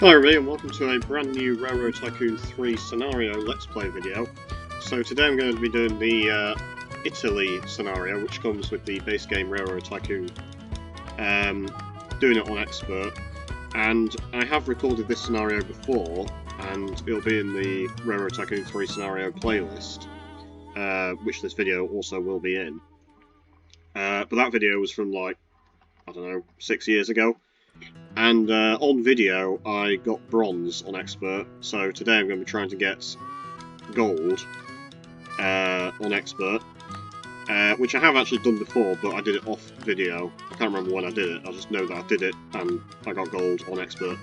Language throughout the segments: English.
Hello everybody and welcome to a brand new Railroad Tycoon 3 scenario Let's Play video. So today I'm going to be doing the Italy scenario, which comes with the base game Railroad Tycoon. Doing it on Expert, and I have recorded this scenario before, and it'll be in the Railroad Tycoon 3 scenario playlist, which this video also will be in. But that video was from like, I don't know, 6 years ago. And on video, I got bronze on Expert, so today I'm going to be trying to get gold on Expert, which I have actually done before, but I did it off video. I can't remember when I did it, I just know that I did it, and I got gold on Expert.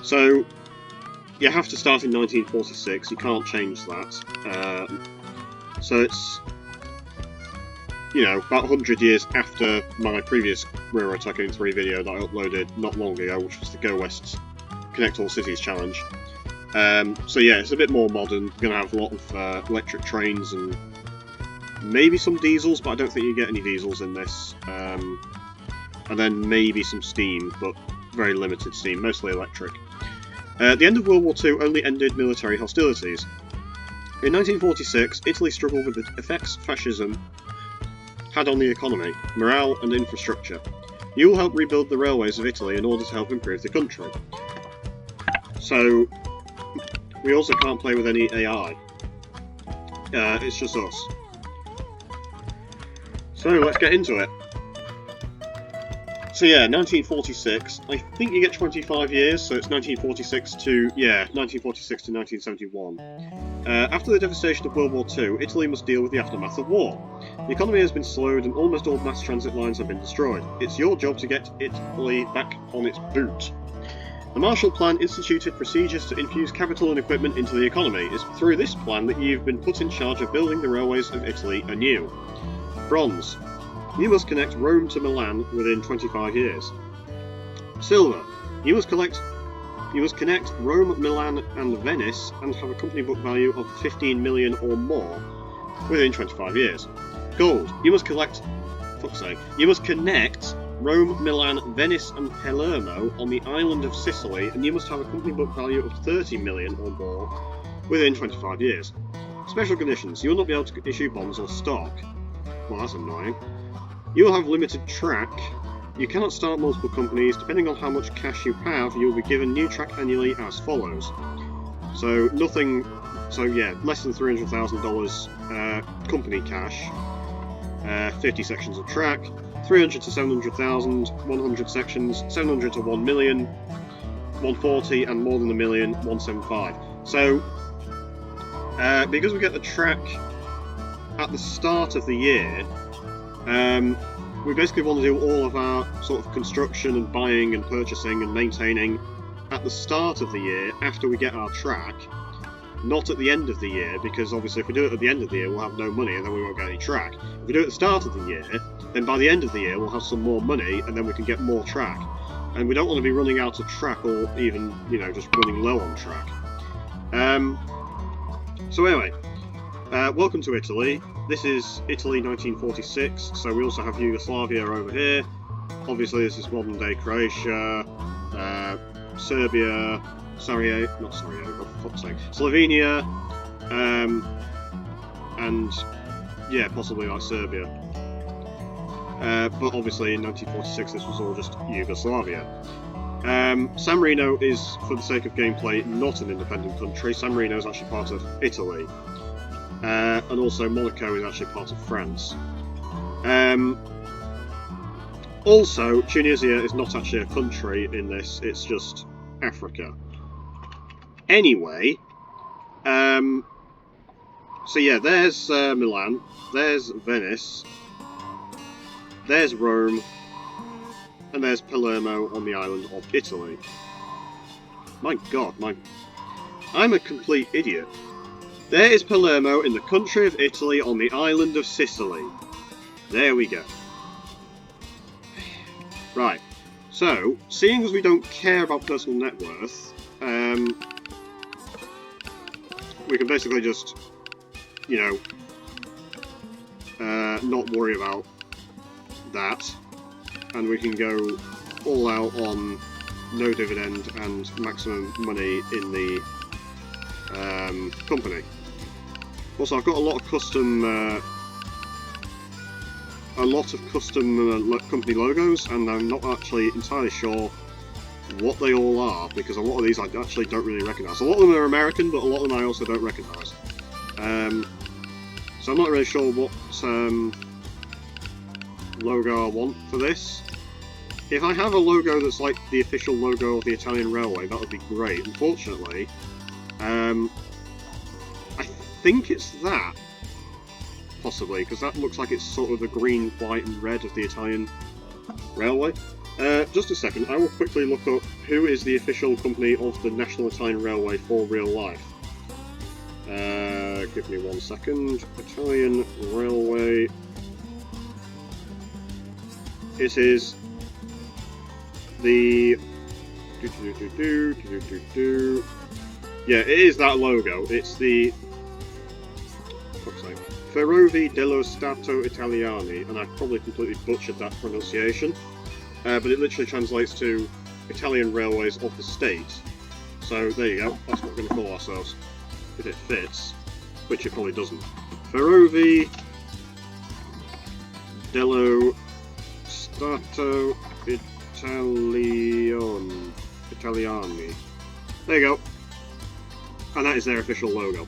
So, you have to start in 1946, you can't change that. So it's, you know, about 100 years after my previous Railroad Tycoon 3 video that I uploaded not long ago, which was the Go West Connect All Cities challenge. So yeah, it's a bit more modern. We're going to have a lot of electric trains and maybe some diesels, but I don't think you get any diesels in this. And then maybe some steam, but very limited steam, mostly electric. The end of World War II only ended military hostilities. In 1946, Italy struggled with the effects fascism had on the economy, morale and infrastructure. You will help rebuild the railways of Italy in order to help improve the country. So, we also can't play with any AI. It's just us. So, let's get into it. So yeah, 1946, I think you get 25 years, so it's 1946 to 1971. After the devastation of World War II, Italy must deal with the aftermath of war. The economy has been slowed and almost all mass transit lines have been destroyed. It's your job to get Italy back on its boot. The Marshall Plan instituted procedures to infuse capital and equipment into the economy. It's through this plan that you've been put in charge of building the railways of Italy anew. Bronze. You must connect Rome to Milan within 25 years. Silver. You must connect Rome, Milan and Venice and have a company book value of 15 million or more within 25 years. Gold. You must connect Rome, Milan, Venice and Palermo on the island of Sicily, and you must have a company book value of 30 million or more within 25 years. Special conditions. You will not be able to issue bonds or stock. Well, that's annoying. You will have limited track. You cannot start multiple companies. Depending on how much cash you have, you will be given new track annually as follows. So nothing. So yeah, less than $300,000 company cash. 50 sections of track. 300 to 700,000. 100 sections. 700 to 1 million. 140 and more than a million. 175. So because we get the track at the start of the year. We basically want to do all of our sort of construction and buying and purchasing and maintaining at the start of the year after we get our track, not at the end of the year, because obviously if we do it at the end of the year we'll have no money and then we won't get any track. If we do it at the start of the year, then by the end of the year we'll have some more money and then we can get more track. And we don't want to be running out of track or even, you know, just running low on track. So anyway, welcome to Italy. This is Italy 1946, so we also have Yugoslavia over here. Obviously this is modern day Croatia, Serbia, for fuck's sake, Slovenia, and yeah, possibly like Serbia. But obviously in 1946 this was all just Yugoslavia. San Marino is, for the sake of gameplay, not an independent country. San Marino is actually part of Italy. And also Monaco is actually part of France. Also, Tunisia is not actually a country in this, it's just Africa. Anyway, so yeah, there's Milan, there's Venice, there's Rome, and there's Palermo on the island of Italy. My god, I'm a complete idiot. There is Palermo in the country of Italy on the island of Sicily. There we go. Right, so, seeing as we don't care about personal net worth, we can basically just, you know, not worry about that, and we can go all out on no dividend, and maximum money in the company. Also, I've got a lot of custom company logos, and I'm not actually entirely sure what they all are, because a lot of these I actually don't really recognise. A lot of them are American, but a lot of them I also don't recognise. So I'm not really sure what logo I want for this. If I have a logo that's like the official logo of the Italian Railway, that would be great. Unfortunately, I think it's that, possibly, because that looks like it's sort of the green, white and red of the Italian Railway. Just a second, I will quickly look up who is the official company of the National Italian Railway for real life. Give me 1 second. Italian Railway. It is the... Yeah, it is that logo. It's the... Fuck's sake. Ferrovie dello Stato Italiani, and I've probably completely butchered that pronunciation. But it literally translates to Italian Railways of the State. So there you go, that's what we're going to call ourselves. If it fits, which it probably doesn't. Ferrovie dello Stato Italiani. There you go. And that is their official logo.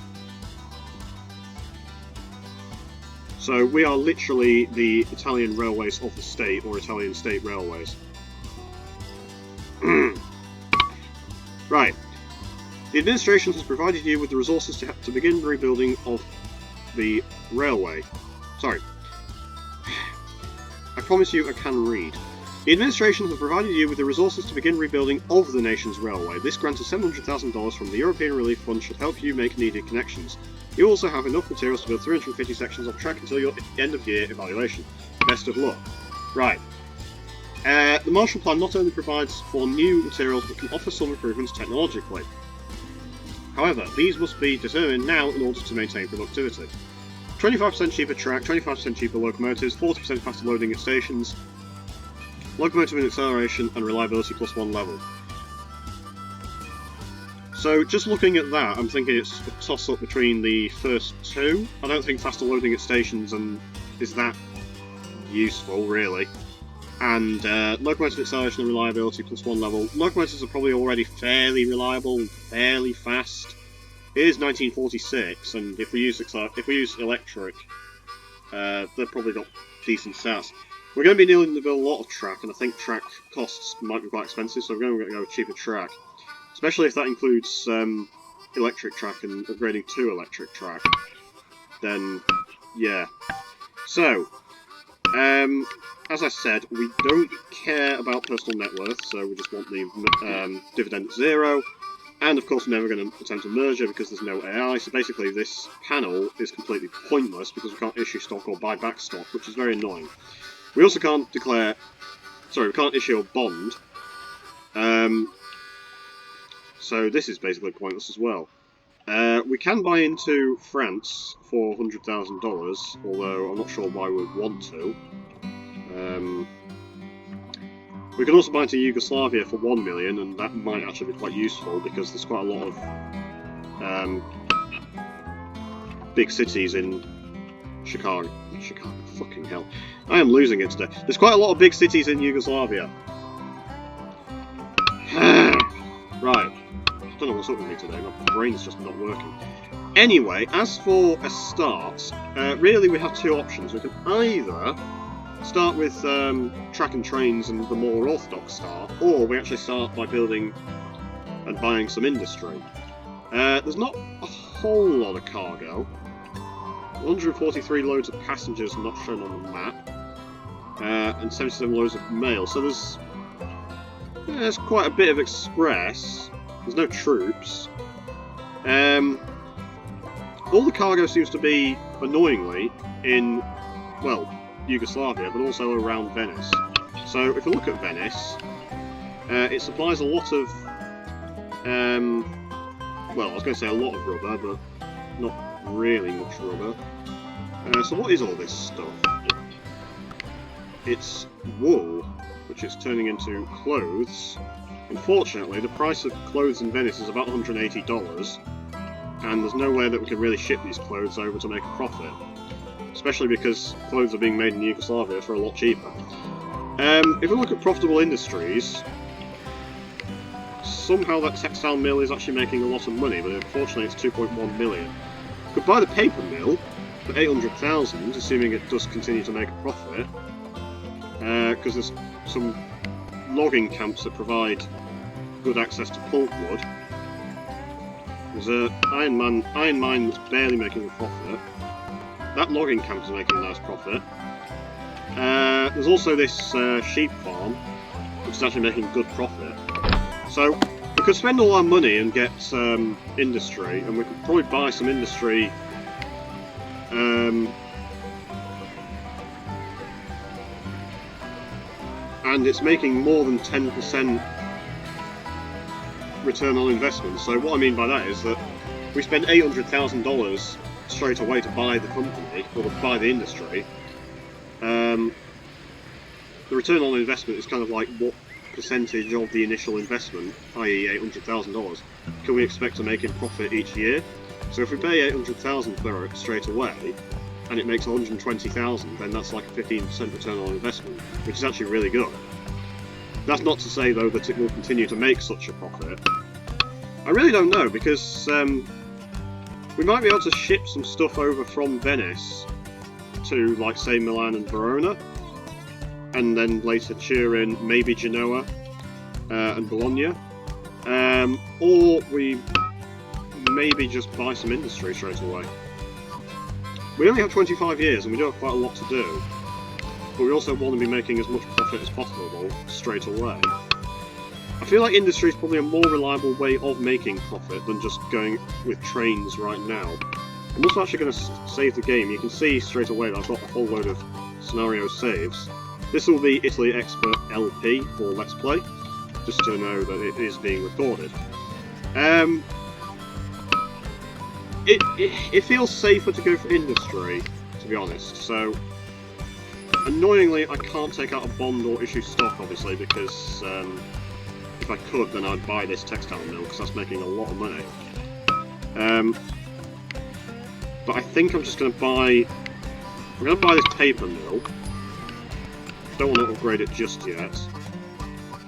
So we are literally the Italian Railways of the State, or Italian State Railways. Right. The administration has provided you with the resources to begin rebuilding of the railway. Sorry. I promise you I can read. The administration has provided you with the resources to begin rebuilding of the nation's railway. This grant of $700,000 from the European Relief Fund should help you make needed connections. You also have enough materials to build 350 sections of track until your end-of-year evaluation. Best of luck. Right. The Marshall Plan not only provides for new materials, but can offer some improvements technologically. However, these must be determined now in order to maintain productivity. 25% cheaper track, 25% cheaper locomotives, 40% faster loading at stations, locomotive and acceleration, and reliability +1 level. So, just looking at that, I'm thinking it's a toss-up between the first two. I don't think faster loading at stations is that useful, really. And locomotive acceleration and reliability +1 level. Locomotives are probably already fairly reliable and fairly fast. It is 1946, and if we use electric, they've probably got decent stats. We're going to be needing to build a lot of track, and I think track costs might be quite expensive, so we're going to go with cheaper track. Especially if that includes electric track and upgrading to electric track. Then, yeah. So, as I said, we don't care about personal net worth, so we just want the dividend at 0. And of course we're never going to attempt a merger because there's no AI, so basically this panel is completely pointless because we can't issue stock or buy back stock, which is very annoying. We also can't we can't issue a bond. So this is basically pointless as well. We can buy into France for $100,000, although I'm not sure why we'd want to. We can also buy into Yugoslavia for 1 million, and that might actually be quite useful because there's quite a lot of big cities in Chicago. Fucking hell. I am losing it today. There's quite a lot of big cities in Yugoslavia. Right. I don't know what's up with me today. My brain's just not working. Anyway, as for a start, really we have two options. We can either start with track and trains and the more orthodox start, or we actually start by building and buying some industry. There's not a whole lot of cargo. 143 loads of passengers not shown on the map, and 77 loads of mail. So there's quite a bit of express. There's no troops. All the cargo seems to be, annoyingly, in, well, Yugoslavia, but also around Venice. So if we look at Venice, it supplies a lot of, well, I was going to say a lot of rubber, but not really much rubber. So what is all this stuff? It's wool, which is turning into clothes, Unfortunately, the price of clothes in Venice is about $180, and there's no way that we can really ship these clothes over to make a profit. Especially because clothes are being made in Yugoslavia for a lot cheaper. If we look at profitable industries, somehow that textile mill is actually making a lot of money, but unfortunately it's 2.1 million. We could buy the paper mill for 800,000, assuming it does continue to make a profit, because there's some logging camps that provide good access to pulpwood. There's an iron mine that's barely making a profit. That logging camp is making a nice profit. There's also this sheep farm, which is actually making good profit. So we could spend all our money and get industry, and we could probably buy some industry. And it's making more than 10% return on investment. So what I mean by that is that we spend $800,000 straight away to buy the company, or to buy the industry. The return on investment is kind of like what percentage of the initial investment, i.e. $800,000, can we expect to make in profit each year? So if we pay $800,000 for it straight away, and it makes $120,000, then that's like a 15% return on investment, which is actually really good. That's not to say, though, that it will continue to make such a profit. I really don't know, because we might be able to ship some stuff over from Venice to, like, say, Milan and Verona, and then later Turin, maybe Genoa, and Bologna. Or we maybe just buy some industry straight away. We only have 25 years, and we do have quite a lot to do, but we also want to be making as much profit as possible straight away. I feel like industry is probably a more reliable way of making profit than just going with trains right now. I'm also actually going to save the game. You can see straight away that I've got a whole load of scenario saves. This will be Italy Expert LP for Let's Play, just to know that it is being recorded. It feels safer to go for industry, to be honest, so annoyingly I can't take out a bond or issue stock, obviously, because if I could, then I'd buy this textile mill, because that's making a lot of money. But I think I'm just going to buy... I'm going to buy this paper mill. Don't want to upgrade it just yet.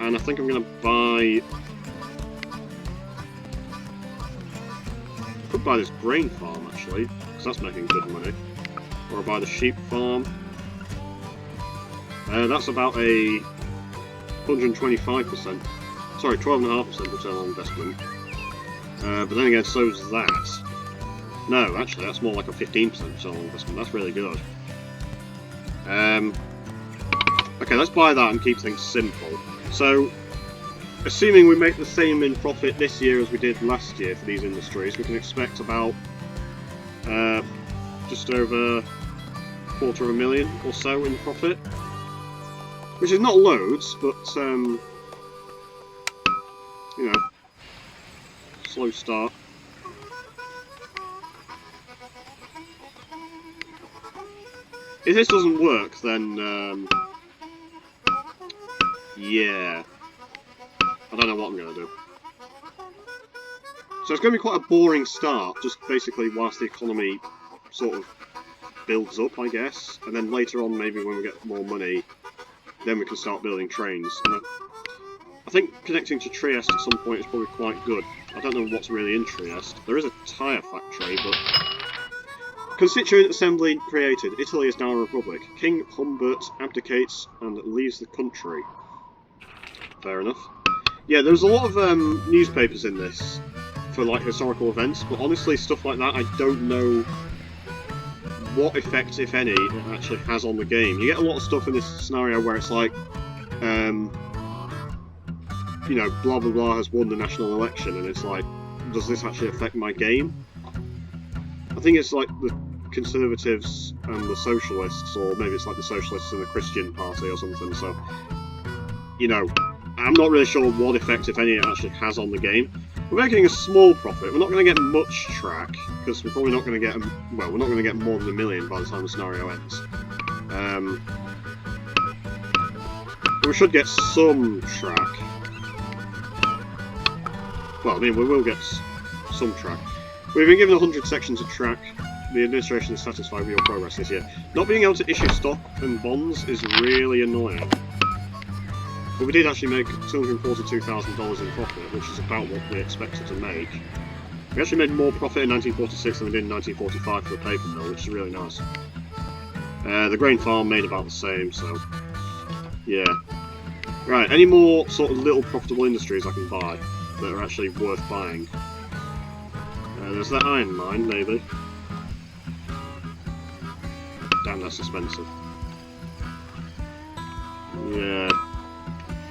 And I think I'm going to buy... I could buy this grain farm, actually, because that's making good money. Or I'll buy the sheep farm. That's about a 125%. Sorry, 12.5% return on investment. But then again, so's that. No, actually, that's more like a 15% return on investment. That's really good. Okay, let's buy that and keep things simple. So, assuming we make the same in profit this year as we did last year for these industries, we can expect about just over $250,000 or so in profit. Which is not loads, but, you know, slow start. If this doesn't work, then, yeah, I don't know what I'm going to do. So it's going to be quite a boring start, just basically whilst the economy sort of builds up, I guess, and then later on, maybe when we get more money, then we can start building trains. And I think connecting to Trieste at some point is probably quite good. I don't know what's really in Trieste. There is a tyre factory, but... Constituent Assembly created. Italy is now a republic. King Humbert abdicates and leaves the country. Fair enough. Yeah, there's a lot of newspapers in this for like historical events, but honestly, stuff like that, I don't know what effect, if any, it actually has on the game. You get a lot of stuff in this scenario where it's like, you know, blah blah blah has won the national election, and it's like, does this actually affect my game? I think it's like the Conservatives and the Socialists, or maybe it's like the Socialists and the Christian Party or something, so, you know, I'm not really sure what effect, if any, it actually has on the game. We're making a small profit. We're not going to get much track, because we're probably not going to get, well, we're not going to get more than 1 million by the time the scenario ends. But we should get some track. Well, I mean, we will get some track. We've been given 100 sections of track. The administration is satisfied with your progress this year. Not being able to issue stock and bonds is really annoying. But we did actually make $242,000 in profit, which is about what we expected to make. We actually made more profit in 1946 than we did in 1945 for a paper mill, which is really nice. The grain farm made about the same, so yeah. Right, any more sort of little profitable industries I can buy that are actually worth buying? There's that iron mine, maybe. Damn, that's expensive. Yeah.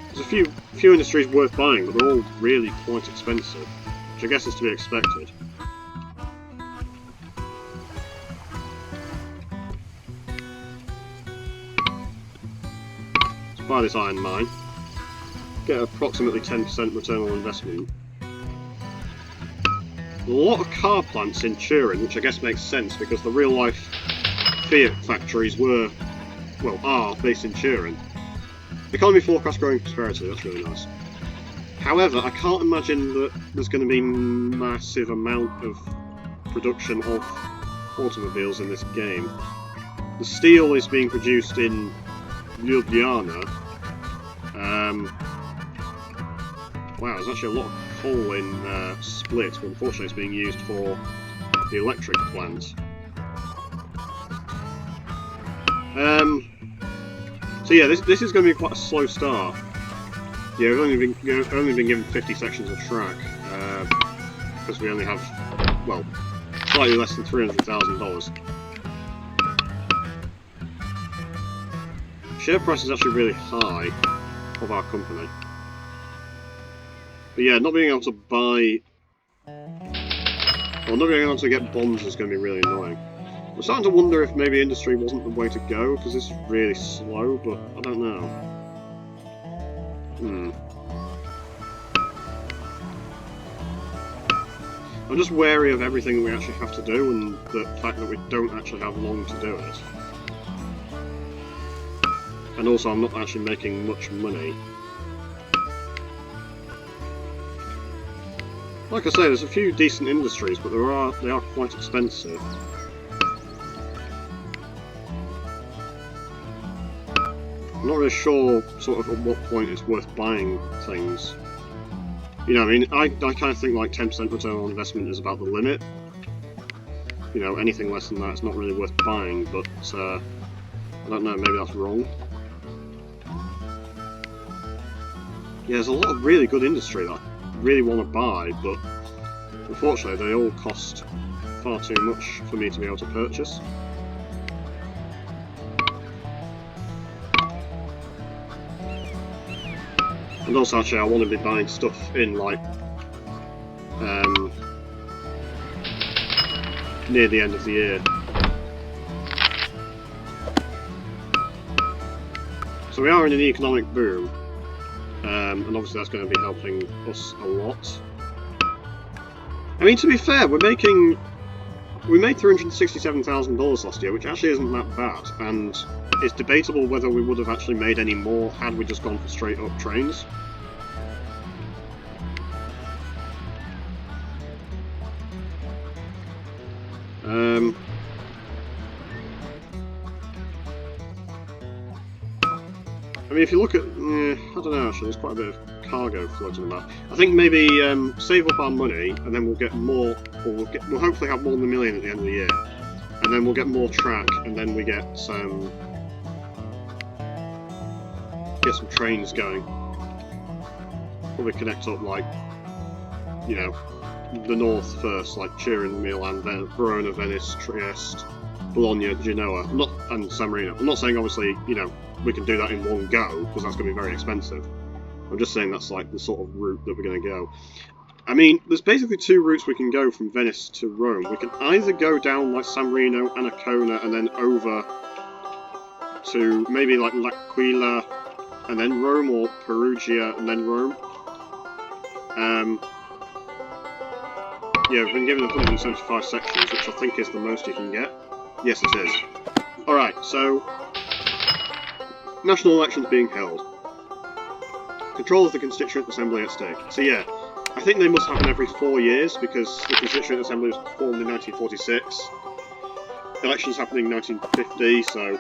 There's a few industries worth buying, but they're all really quite expensive, which I guess is to be expected. Let's buy this iron mine. Get approximately 10% return on investment. A lot of car plants in Turin, which I guess makes sense because the real life Fiat factories were, well, are based in Turin. Economy forecast growing prosperity, that's really nice. However, I can't imagine that there's going to be massive amount of production of automobiles in this game. The steel is being produced in Ljubljana. Wow, there's actually a lot of coal in Split, but unfortunately it's being used for the electric plant. So yeah, this is going to be quite a slow start. Yeah, we've only been given 50 sections of track, because we only have, well, slightly less than $300,000. Share price is actually really high of our company. But yeah, not being able to buy, or not being able to get bonds is going to be really annoying. I'm starting to wonder if maybe industry wasn't the way to go, because it's really slow, but I don't know. I'm just wary of everything we actually have to do, and the fact that we don't actually have long to do it. And also, I'm not actually making much money. Like I say, there's a few decent industries, but they are quite expensive. I'm not really sure sort of at what point it's worth buying things. You know, I mean, I kind of think like 10% return on investment is about the limit. You know, anything less than that is not really worth buying, but I don't know, maybe that's wrong. Yeah, there's a lot of really good industry that I really want to buy, but unfortunately they all cost far too much for me to be able to purchase. And also, actually, I want to be buying stuff in, like, near the end of the year. So we are in an economic boom, and obviously that's going to be helping us a lot. I mean, to be fair, we made $367,000 last year, which actually isn't that bad, and it's debatable whether we would have actually made any more had we just gone for straight up trains. I mean, if you look at, I don't know actually, there's quite a bit of cargo floating about. I think maybe save up our money, and then we'll get more, or we'll hopefully have more than $1 million at the end of the year, and then we'll get more track, and then we get some trains going. Probably connect up, like, you know, the north first, like Turin, Milan, Verona, Venice, Trieste, Bologna, Genoa, and San Marino. I'm not saying obviously, you know, we can do that in one go, because that's going to be very expensive. I'm just saying that's like the sort of route that we're going to go. I mean, there's basically two routes we can go from Venice to Rome. We can either go down like San Marino, Ancona, and then over to maybe like L'Aquila, and then Rome, or Perugia, and then Rome. Yeah, we've been given 175 sections, which I think is the most you can get. Yes, it is. Alright, so national elections being held. Control of the Constituent Assembly at stake. So yeah, I think they must happen every 4 years, because the Constituent Assembly was formed in 1946. Elections happening in 1950, so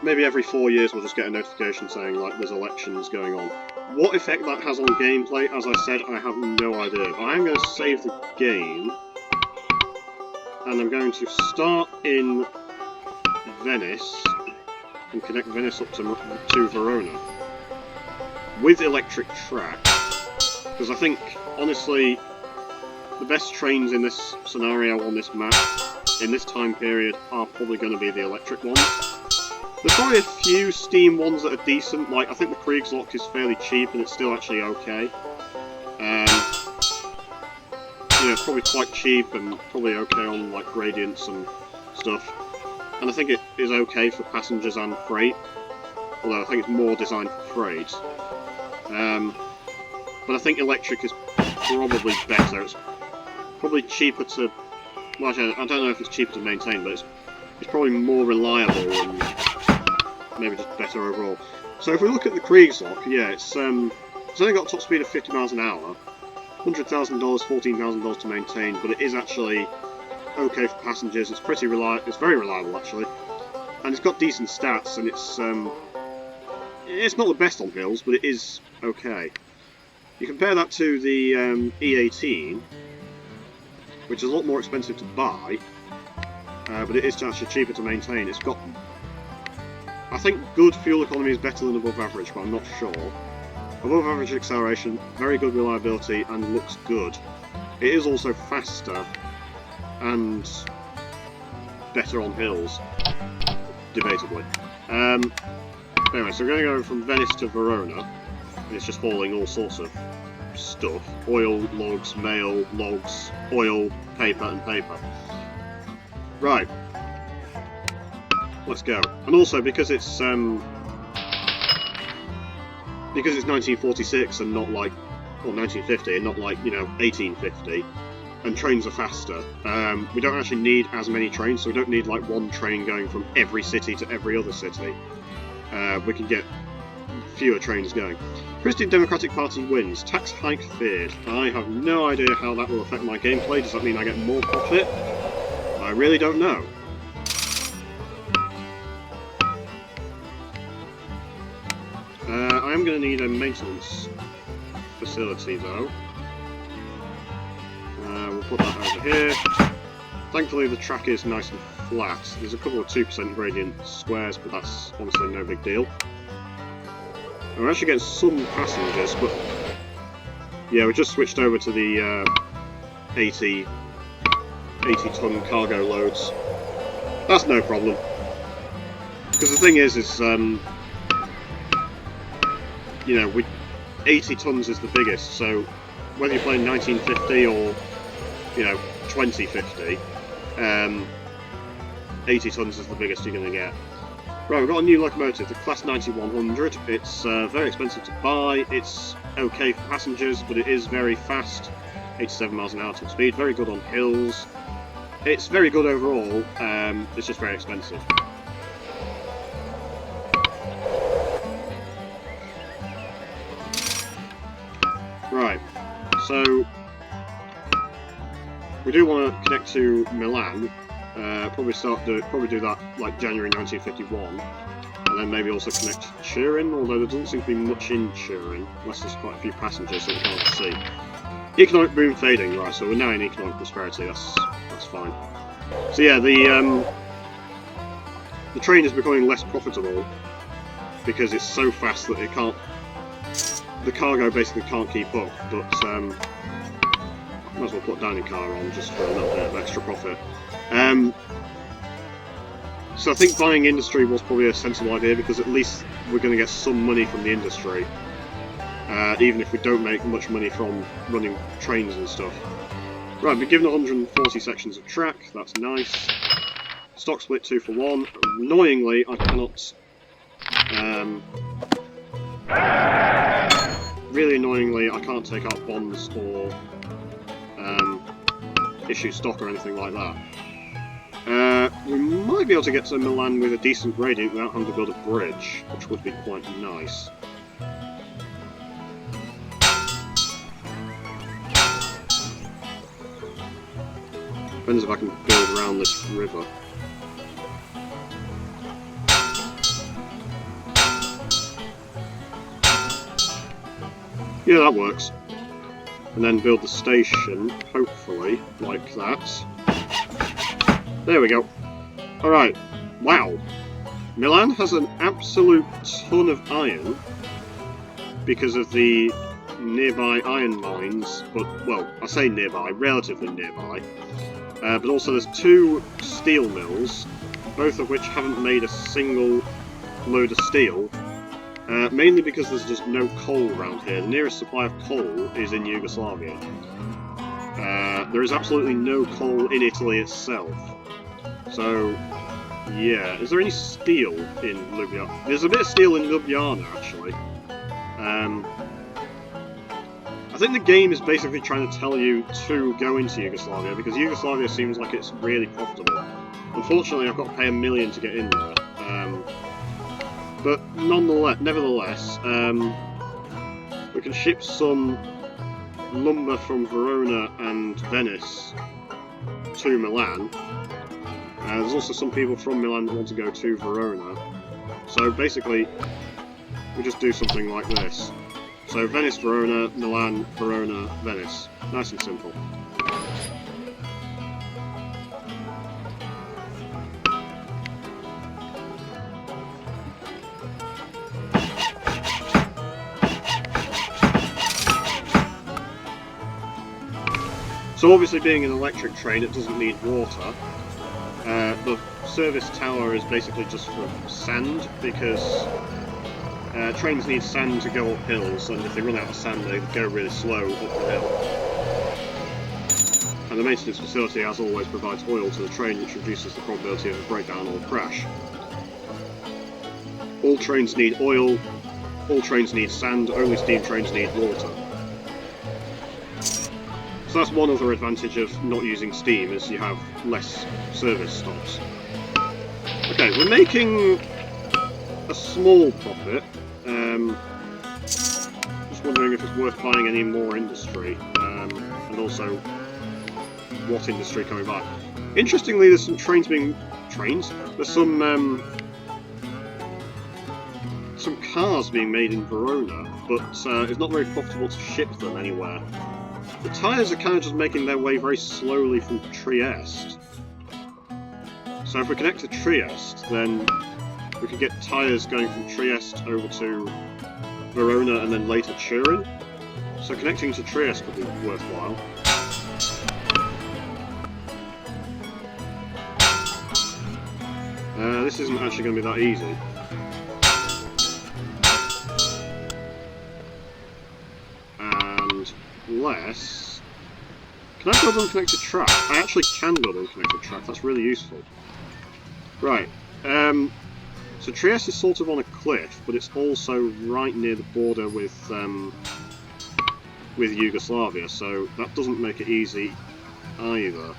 maybe every 4 years we'll just get a notification saying, like, there's elections going on. What effect that has on gameplay, as I said, I have no idea. But I'm going to save the game, and I'm going to start in Venice, and connect Venice up to Verona, with electric tracks, because I think, honestly, the best trains in this scenario on this map, in this time period, are probably going to be the electric ones. There's probably a few Steam ones that are decent, like I think the Kriegslock is fairly cheap and it's still actually okay. You know, it's probably quite cheap and probably okay on like gradients and stuff. And I think it is okay for passengers and freight, although I think it's more designed for freight. But I think electric is probably better. It's probably cheaper to... well, actually, I don't know if it's cheaper to maintain, but it's probably more reliable and maybe just better overall. So if we look at the Kriegslock, yeah, it's only got a top speed of 50 miles an hour, $100,000, $14,000 to maintain, but it is actually okay for passengers. It's pretty reliable. It's very reliable actually, and it's got decent stats. And it's not the best on hills, but it is okay. You compare that to the E18, which is a lot more expensive to buy, but it is actually cheaper to maintain. It's got, I think, good fuel economy is better than above average, but I'm not sure. Above average acceleration, very good reliability, and looks good. It is also faster and better on hills, debatably. Anyway, so we're going to go from Venice to Verona, and it's just hauling all sorts of stuff. Oil, logs, mail, logs, oil, paper, and paper. Right. Let's go. And also, because it's 1946 and not like, or 1950 and not like, you know, 1850, and trains are faster, we don't actually need as many trains, so we don't need like one train going from every city to every other city. We can get fewer trains going. Christian Democratic Party wins. Tax hike feared. I have no idea how that will affect my gameplay. Does that mean I get more profit? I really don't know. I am going to need a maintenance facility though. We'll put that over here. Thankfully the track is nice and flat. There's a couple of 2% gradient squares, but that's honestly no big deal. And we're actually getting some passengers, but yeah, we just switched over to the 80-ton cargo loads. That's no problem. Because the thing is you know, 80 tons is the biggest, so whether you're playing 1950 or, you know, 2050, 80 tons is the biggest you're going to get. Right, we've got a new locomotive, the Class 9100. It's very expensive to buy. It's okay for passengers, but it is very fast. 87 miles an hour top speed, very good on hills. It's very good overall, it's just very expensive. Right, so we do want to connect to Milan. Probably do that like January 1951, and then maybe also connect to Turin. Although there doesn't seem to be much in Turin, unless there's quite a few passengers that we can't see. Economic boom fading. Right, so we're now in economic prosperity. That's fine. So yeah, the train is becoming less profitable because it's so fast that it can't. The cargo basically can't keep up, but might as well put dining car on just for a little bit of extra profit. So I think buying industry was probably a sensible idea, because at least we're going to get some money from the industry, even if we don't make much money from running trains and stuff. Right, we're given 140 sections of track, that's nice. Stock split 2 for 1. Annoyingly, I cannot... really annoyingly, I can't take out bonds or issue stock or anything like that. We might be able to get to Milan with a decent gradient without having to build a bridge, which would be quite nice. Depends if I can build around this river. Yeah, that works. And then build the station, hopefully, like that. There we go. Alright, wow. Milan has an absolute ton of iron because of the nearby iron mines, but, well, I say nearby, relatively nearby. But also there's 2 steel mills, both of which haven't made a single load of steel, mainly because there's just no coal around here. The nearest supply of coal is in Yugoslavia. There is absolutely no coal in Italy itself. So, yeah. Is there any steel in Ljubljana? There's a bit of steel in Ljubljana, actually. I think the game is basically trying to tell you to go into Yugoslavia, because Yugoslavia seems like it's really profitable. Unfortunately, I've got to pay $1 million to get in there. But nevertheless, we can ship some lumber from Verona and Venice to Milan. There's also some people from Milan that want to go to Verona. So basically, we just do something like this. So Venice, Verona, Milan, Verona, Venice. Nice and simple. So obviously, being an electric train, it doesn't need water. The service tower is basically just for sand, because trains need sand to go up hills, and if they run out of sand, they go really slow up the hill. And the maintenance facility, as always, provides oil to the train, which reduces the probability of a breakdown or crash. All trains need oil, all trains need sand, only steam trains need water. So that's one other advantage of not using steam, is you have less service stops. Okay, we're making a small profit. Just wondering if it's worth buying any more industry, and also what industry coming by. Interestingly, there's some There's some cars being made in Verona, but it's not very profitable to ship them anywhere. The tyres are kind of just making their way very slowly from Trieste. So if we connect to Trieste, then we can get tyres going from Trieste over to Verona and then later Turin. So connecting to Trieste could be worthwhile. This isn't actually going to be that easy. Unless... Can I build unconnected track? I actually can build unconnected track, that's really useful. Right, so Trieste is sort of on a cliff, but it's also right near the border with Yugoslavia, so that doesn't make it easy either.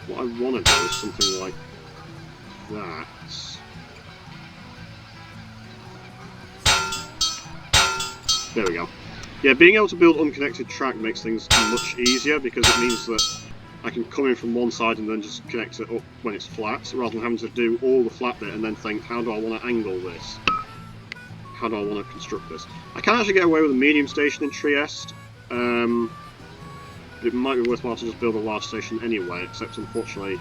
What I want to do is something like that. There we go. Yeah, being able to build unconnected track makes things much easier, because it means that I can come in from one side and then just connect it up when it's flat, rather than having to do all the flat bit and then think, how do I want to angle this? How do I want to construct this? I can actually get away with a medium station in Trieste. It might be worthwhile to just build a large station anyway, except unfortunately,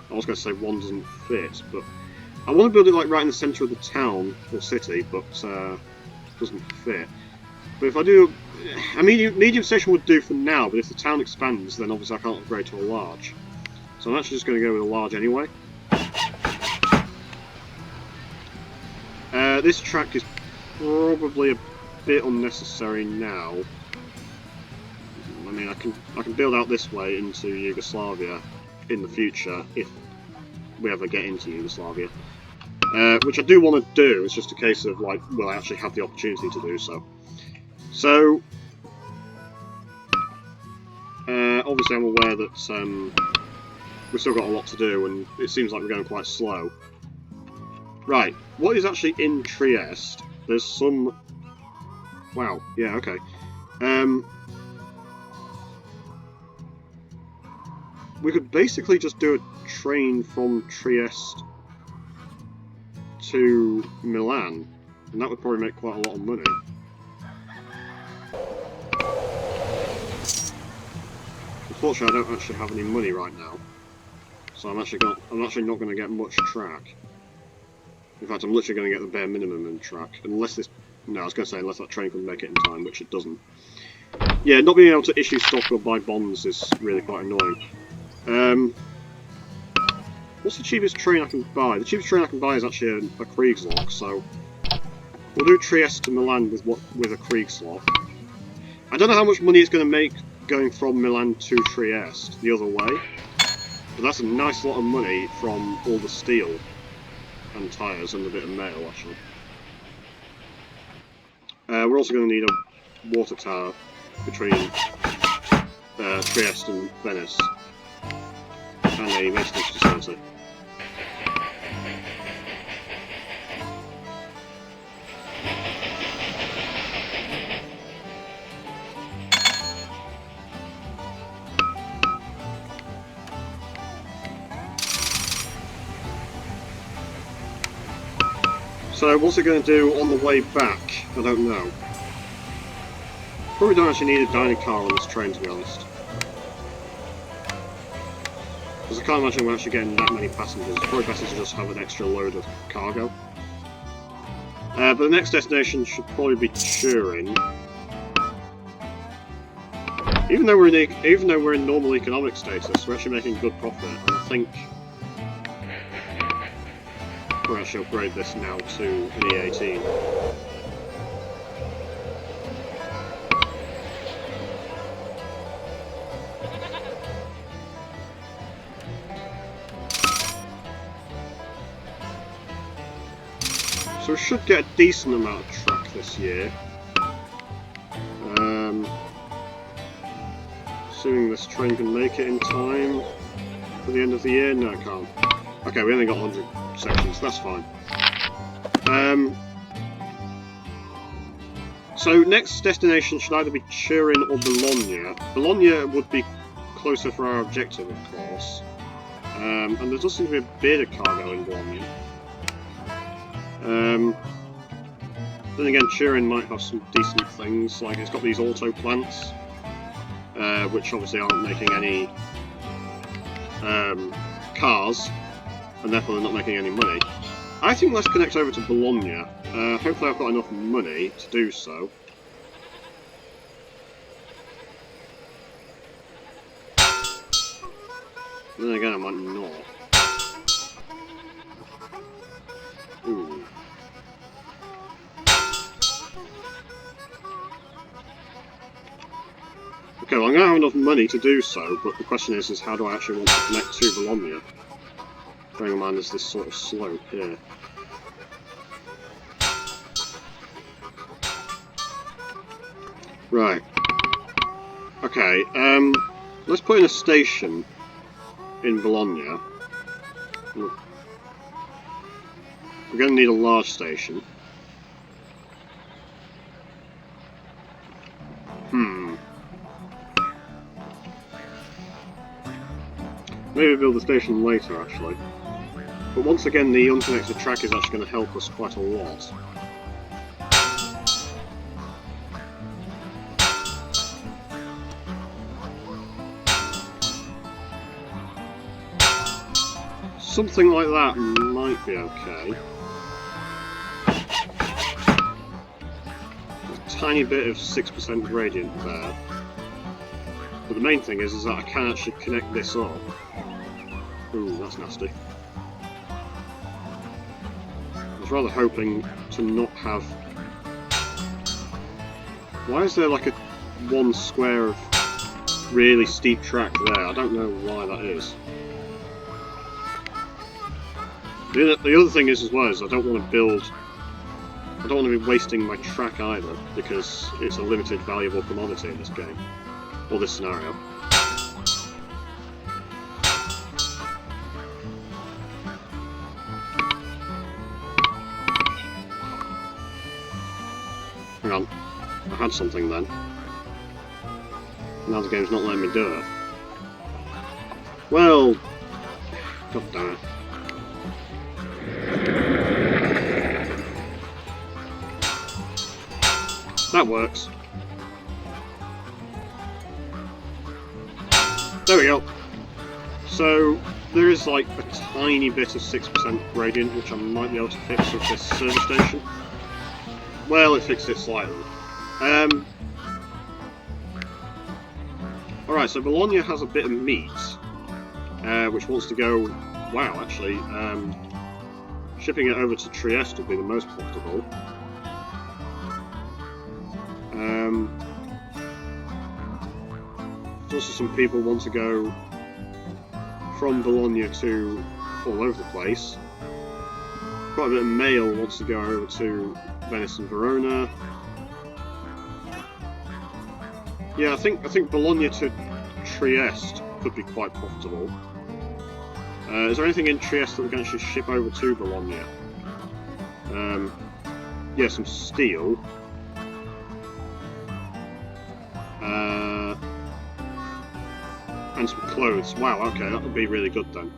I was going to say one doesn't fit, but I want to build it like right in the centre of the town, or city, but it doesn't fit. But if I do, a medium station would do for now, but if the town expands, then obviously I can't upgrade to a large. So I'm actually just going to go with a large anyway. This track is probably a bit unnecessary now. I mean, I can build out this way into Yugoslavia in the future, if we ever get into Yugoslavia. Which I do want to do, it's just a case of, like, will I actually have the opportunity to do so. So, obviously I'm aware that we've still got a lot to do, and it seems like we're going quite slow. Right, what is actually in Trieste? There's some... Wow, yeah, okay. we could basically just do a train from Trieste to Milan, and that would probably make quite a lot of money. Unfortunately, I don't actually have any money right now, so I'm actually not going to get much track. In fact, I'm literally going to get the bare minimum in track, unless this. No, I was going to say unless that train can make it in time, which it doesn't. Yeah, not being able to issue stock or buy bonds is really quite annoying. What's the cheapest train I can buy? The cheapest train I can buy is actually a Kriegslok, so we'll do Trieste to Milan with a Kriegslok. I don't know how much money it's going to make going from Milan to Trieste the other way, but that's a nice lot of money from all the steel and tyres and a bit of mail, actually. We're also going to need a water tower between Trieste and Venice, and a maintenance facility. So what's it going to do on the way back? I don't know. Probably don't actually need a dining car on this train, to be honest. Because I can't imagine we're actually getting that many passengers. It's probably better to just have an extra load of cargo. But the next destination should probably be Turin. Even though we're in normal economic status, we're actually making good profit. And I think we'll actually upgrade this now to an E18. So we should get a decent amount of track this year. Assuming this train can make it in time for the end of the year. No, it can't. Okay, we only got 100 sections, that's fine. So next destination should either be Turin or Bologna. Bologna would be closer for our objective, of course. And there does seem to be a bit of cargo in Bologna. Then again, Turin might have some decent things, like it's got these auto plants, which obviously aren't making any cars, and therefore they're not making any money. I think let's connect over to Bologna. Hopefully I've got enough money to do so. And then again, I might not. Ooh. Okay, well I'm going to have enough money to do so, but the question is how do I actually want to connect to Bologna? Bearing in mind there's this sort of slope here. Right. Okay, let's put in a station in Bologna. We're going to need a large station. Maybe build the station later, actually. But once again, the unconnected track is actually going to help us quite a lot. Something like that might be okay. A tiny bit of 6% gradient there. But the main thing is that I can actually connect this up. Ooh, that's nasty. I was rather hoping to not have... Why is there like a one square of really steep track there? I don't know why that is. The other thing is as well is I don't want to be wasting my track either, because it's a limited valuable commodity in this game, or this scenario. Hang on, I had something then. Now the game's not letting me do it. Well, god damn it. That works. There we go. So, there is like a tiny bit of 6% gradient, which I might be able to fix with this service station. Well, it fixed it slightly. Alright, so Bologna has a bit of meat, which wants to go... Wow, actually, shipping it over to Trieste would be the most profitable. There's also some people want to go from Bologna to all over the place. Quite a bit of mail wants to go over to Venice and Verona. Yeah, I think Bologna to Trieste could be quite profitable. Is there anything in Trieste that we can actually ship over to Bologna? Yeah, some steel. And some clothes. Wow, okay, that would be really good then.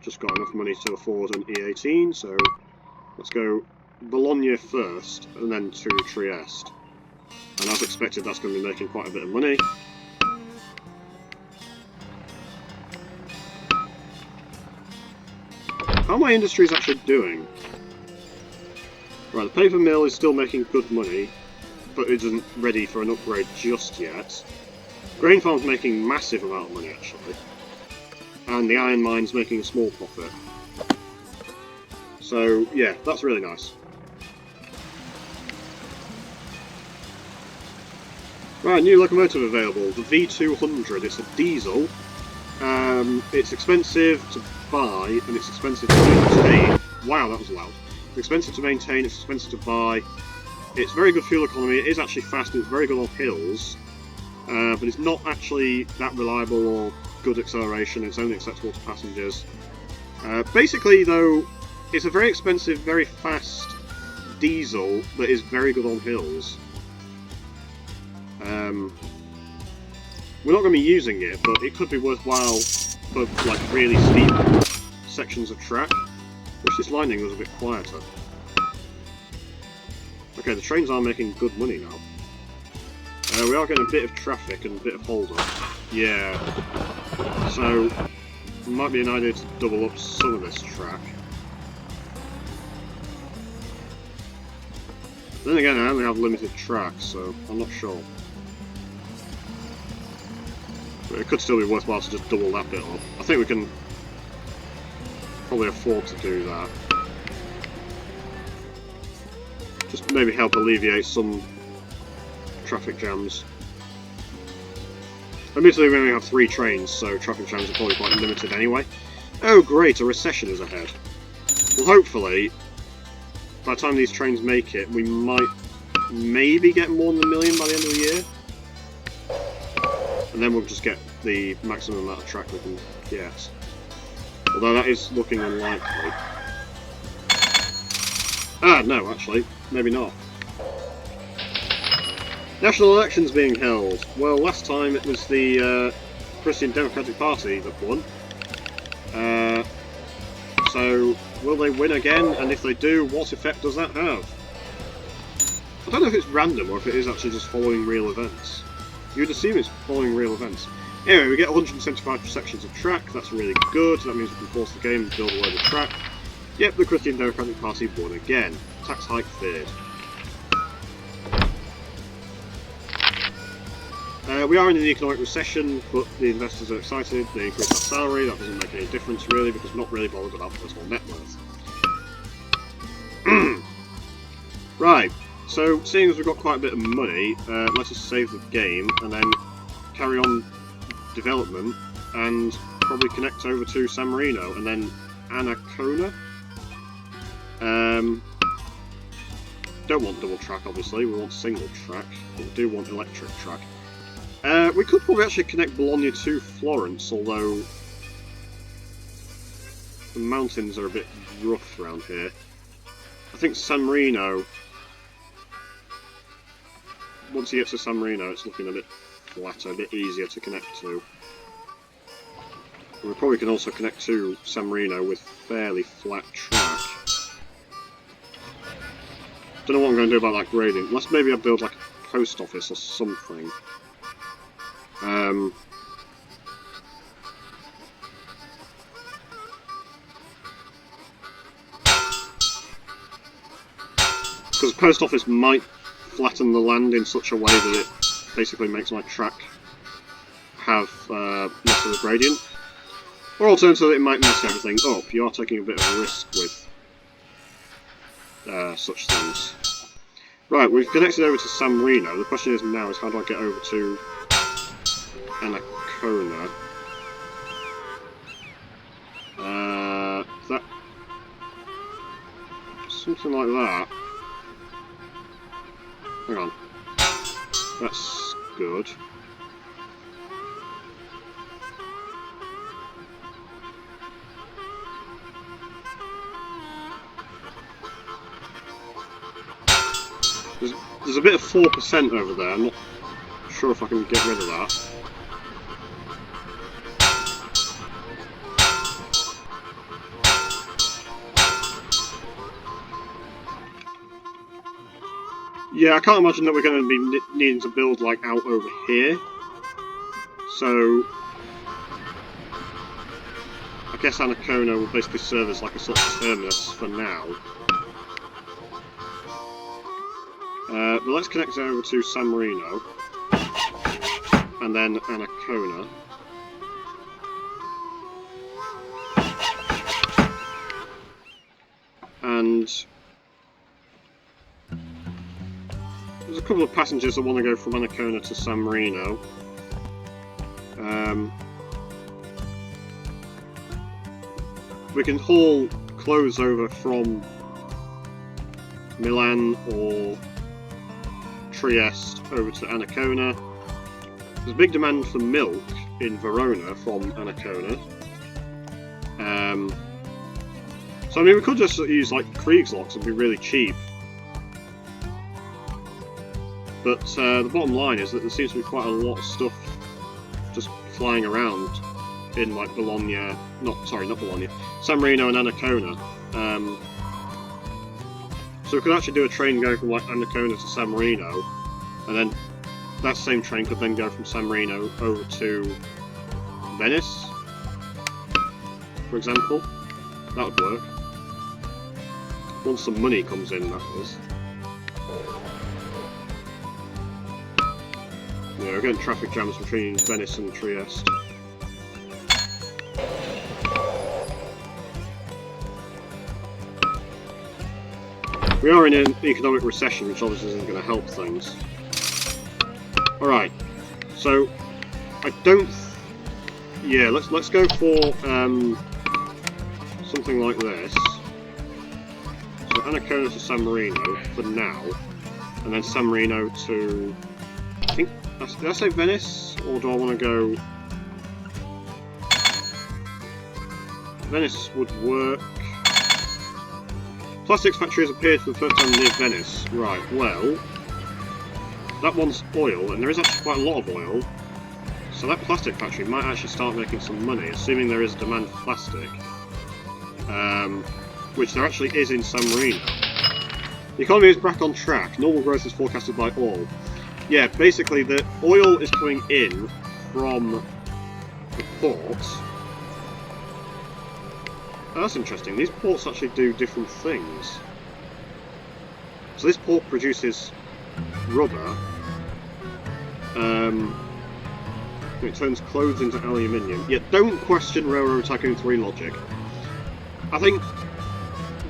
Just got enough money to afford an E18, so let's go Bologna first, and then to Trieste. And as expected, that's going to be making quite a bit of money. How are my industries actually doing? Right, the paper mill is still making good money, but it isn't ready for an upgrade just yet. Grain farm's making massive amount of money actually. And the iron mine's making a small profit. So, yeah, that's really nice. Right, new locomotive available, the V200. It's a diesel. It's expensive to buy, and it's expensive to maintain. Wow, that was loud. It's expensive to maintain, it's expensive to buy. It's very good fuel economy, it is actually fast, and it's very good on hills. But it's not actually that reliable or good acceleration, it's only acceptable to passengers. Basically, though, it's a very expensive, very fast diesel that is very good on hills. We're not going to be using it, but it could be worthwhile for like really steep sections of track. Wish this lightning was a bit quieter. Okay, the trains are making good money now. We are getting a bit of traffic and a bit of hold-up. Yeah. So, it might be an idea to double up some of this track. Then again, I only have limited tracks, so I'm not sure. But it could still be worthwhile to just double that bit up. I think we can probably afford to do that. Just maybe help alleviate some traffic jams. Admittedly, we only have 3 trains, so traffic jams are probably quite limited anyway. Oh great, a recession is ahead. Well, hopefully, by the time these trains make it, we might maybe get more than 1 million by the end of the year. And then we'll just get the maximum amount of track we can get. Although that is looking unlikely. Ah, no, actually, maybe not. National elections being held. Well, last time it was the Christian Democratic Party that won. So, will they win again? And if they do, what effect does that have? I don't know if it's random or if it is actually just following real events. You'd assume it's following real events. Anyway, we get 175 sections of track. That's really good. That means we can force the game and build a load of track. Yep, the Christian Democratic Party won again. Tax hike feared. We are in an economic recession, but the investors are excited. They increase our salary. That doesn't make any difference really, because we're not really bothered about personal net worth. Right, so seeing as we've got quite a bit of money, let us save the game and then carry on development and probably connect over to San Marino and then Ancona. Don't want double track, obviously. We want single track, but we do want electric track. We could probably actually connect Bologna to Florence, although the mountains are a bit rough around here. I think San Marino once you get to San Marino, it's looking a bit flatter, a bit easier to connect to. And we probably can also connect to San Marino with fairly flat track. Don't know what I'm going to do about that grading. Unless maybe I build like a post office or something. Because the post office might flatten the land in such a way that it basically makes my track have less of a gradient. Or alternatively, it might mess everything up. You are taking a bit of a risk with such things. Right, we've connected over to San Marino. The question is now is how do I get over to Ancona? That something like that. Hang on. That's good. There's a bit of 4% over there. I'm not sure if I can get rid of that. Yeah, I can't imagine that we're going to be needing to build like out over here. So I guess Ancona will basically serve as like a sort of terminus for now. But let's connect over to San Marino and then Ancona. And there's a couple of passengers that want to go from Ancona to San Marino. We can haul clothes over from Milan or Trieste over to Ancona. There's a big demand for milk in Verona from Ancona. So I mean, we could just use like Kriegslocks and be really cheap. But the bottom line is that there seems to be quite a lot of stuff just flying around in like Bologna, not Bologna, San Marino and Ancona. So we could actually do a train going from like Ancona to San Marino, and then that same train could then go from San Marino over to Venice, for example. That would work. Once some money comes in, that is. Yeah, we're getting traffic jams between Venice and Trieste. We are in an economic recession, which obviously isn't going to help things. Alright, so I don't... Yeah, let's go for something like this. So Ancona to San Marino for now, and then San Marino to... I think... Did I say Venice? Or do I want to go... Venice would work. Plastics factory has appeared for the first time near Venice. Right, well... That one's oil, and there is actually quite a lot of oil. So that plastic factory might actually start making some money, assuming there is a demand for plastic. Which there actually is in San Marino. The economy is back on track. Normal growth is forecasted by all. Yeah, basically the oil is coming in from the port. Oh, that's interesting. These ports actually do different things. So this port produces rubber. It turns clothes into aluminium. Yeah, don't question Railroad Tycoon 3 logic. I think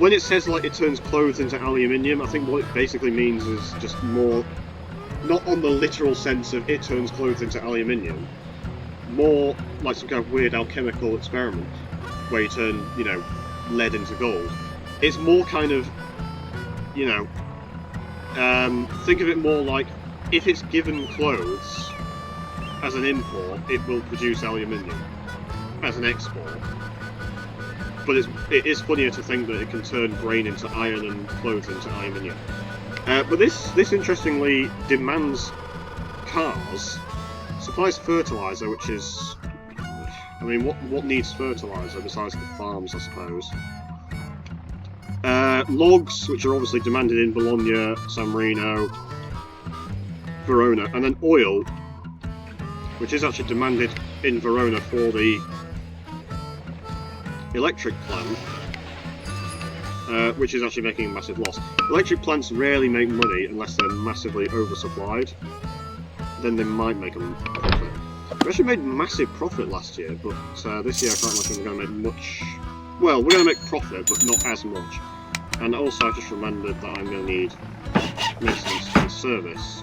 when it says like it turns clothes into aluminium, I think what it basically means is just more, not on the literal sense of it turns clothes into aluminium, more like some kind of weird alchemical experiment where you turn, you know, lead into gold. It's more kind of, you know, think of it more like if it's given clothes as an import, it will produce aluminium as an export. But it is funnier to think that it can turn grain into iron and clothes into aluminium. But this interestingly demands cars, supplies fertilizer, which is... I mean, what needs fertilizer besides the farms, I suppose? Logs, which are obviously demanded in Bologna, San Marino, Verona, and then oil, which is actually demanded in Verona for the electric plant, which is actually making a massive loss. Electric plants rarely make money unless they're massively oversupplied. Then they might make a profit. We actually made massive profit last year, but this year I can't imagine we're going to make much... Well, we're going to make profit, but not as much. And also I just remembered that I'm going to need maintenance and service.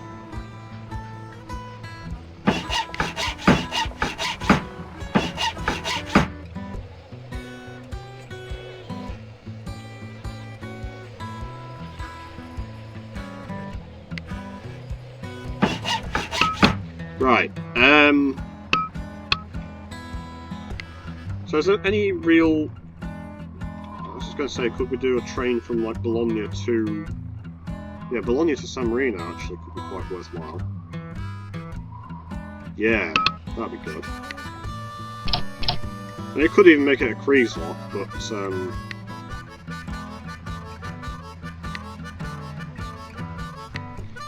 Right, so is there any real... I was just going to say, could we do a train from, like, Bologna to... Yeah, Bologna to San Marino, actually, could be quite worthwhile. Yeah, that'd be good. And it could even make it a Kriegslot, but,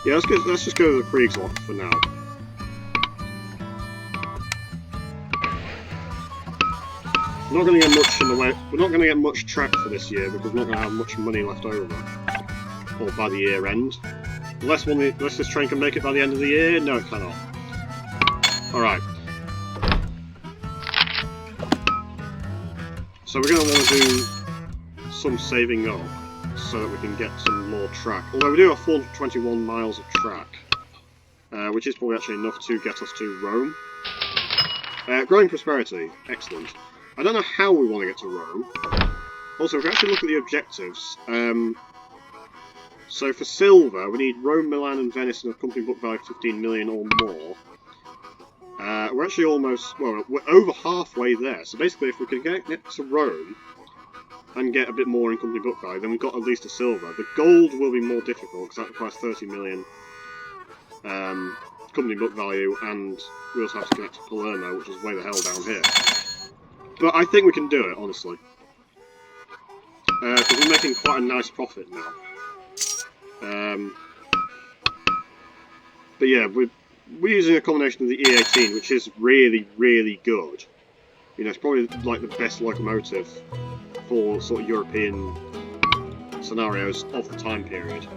yeah, let's just go to the Kriegslot for now. We're not going to get much in the way. We're not going to get much track for this year because we're not going to have much money left over, or by the year end. Unless this train can make it by the end of the year, no, it cannot. All right. So we're going to want to do some saving up so that we can get some more track. Although we do have 421 miles of track, which is probably actually enough to get us to Rome. Growing prosperity, excellent. I don't know how we want to get to Rome. Also, if we actually look at the objectives, so for silver, we need Rome, Milan and Venice and a company book value of 15 million or more. We're actually almost, well, we're over halfway there. So basically, if we can get to Rome and get a bit more in company book value, then we've got at least a silver. The gold will be more difficult because that requires 30 million company book value, and we also have to connect to Palermo, which is way the hell down here. But I think we can do it, honestly. Because we're making quite a nice profit now. But yeah, we're using a combination of the E18, which is really, really good. You know, it's probably like the best locomotive for sort of European scenarios of the time period.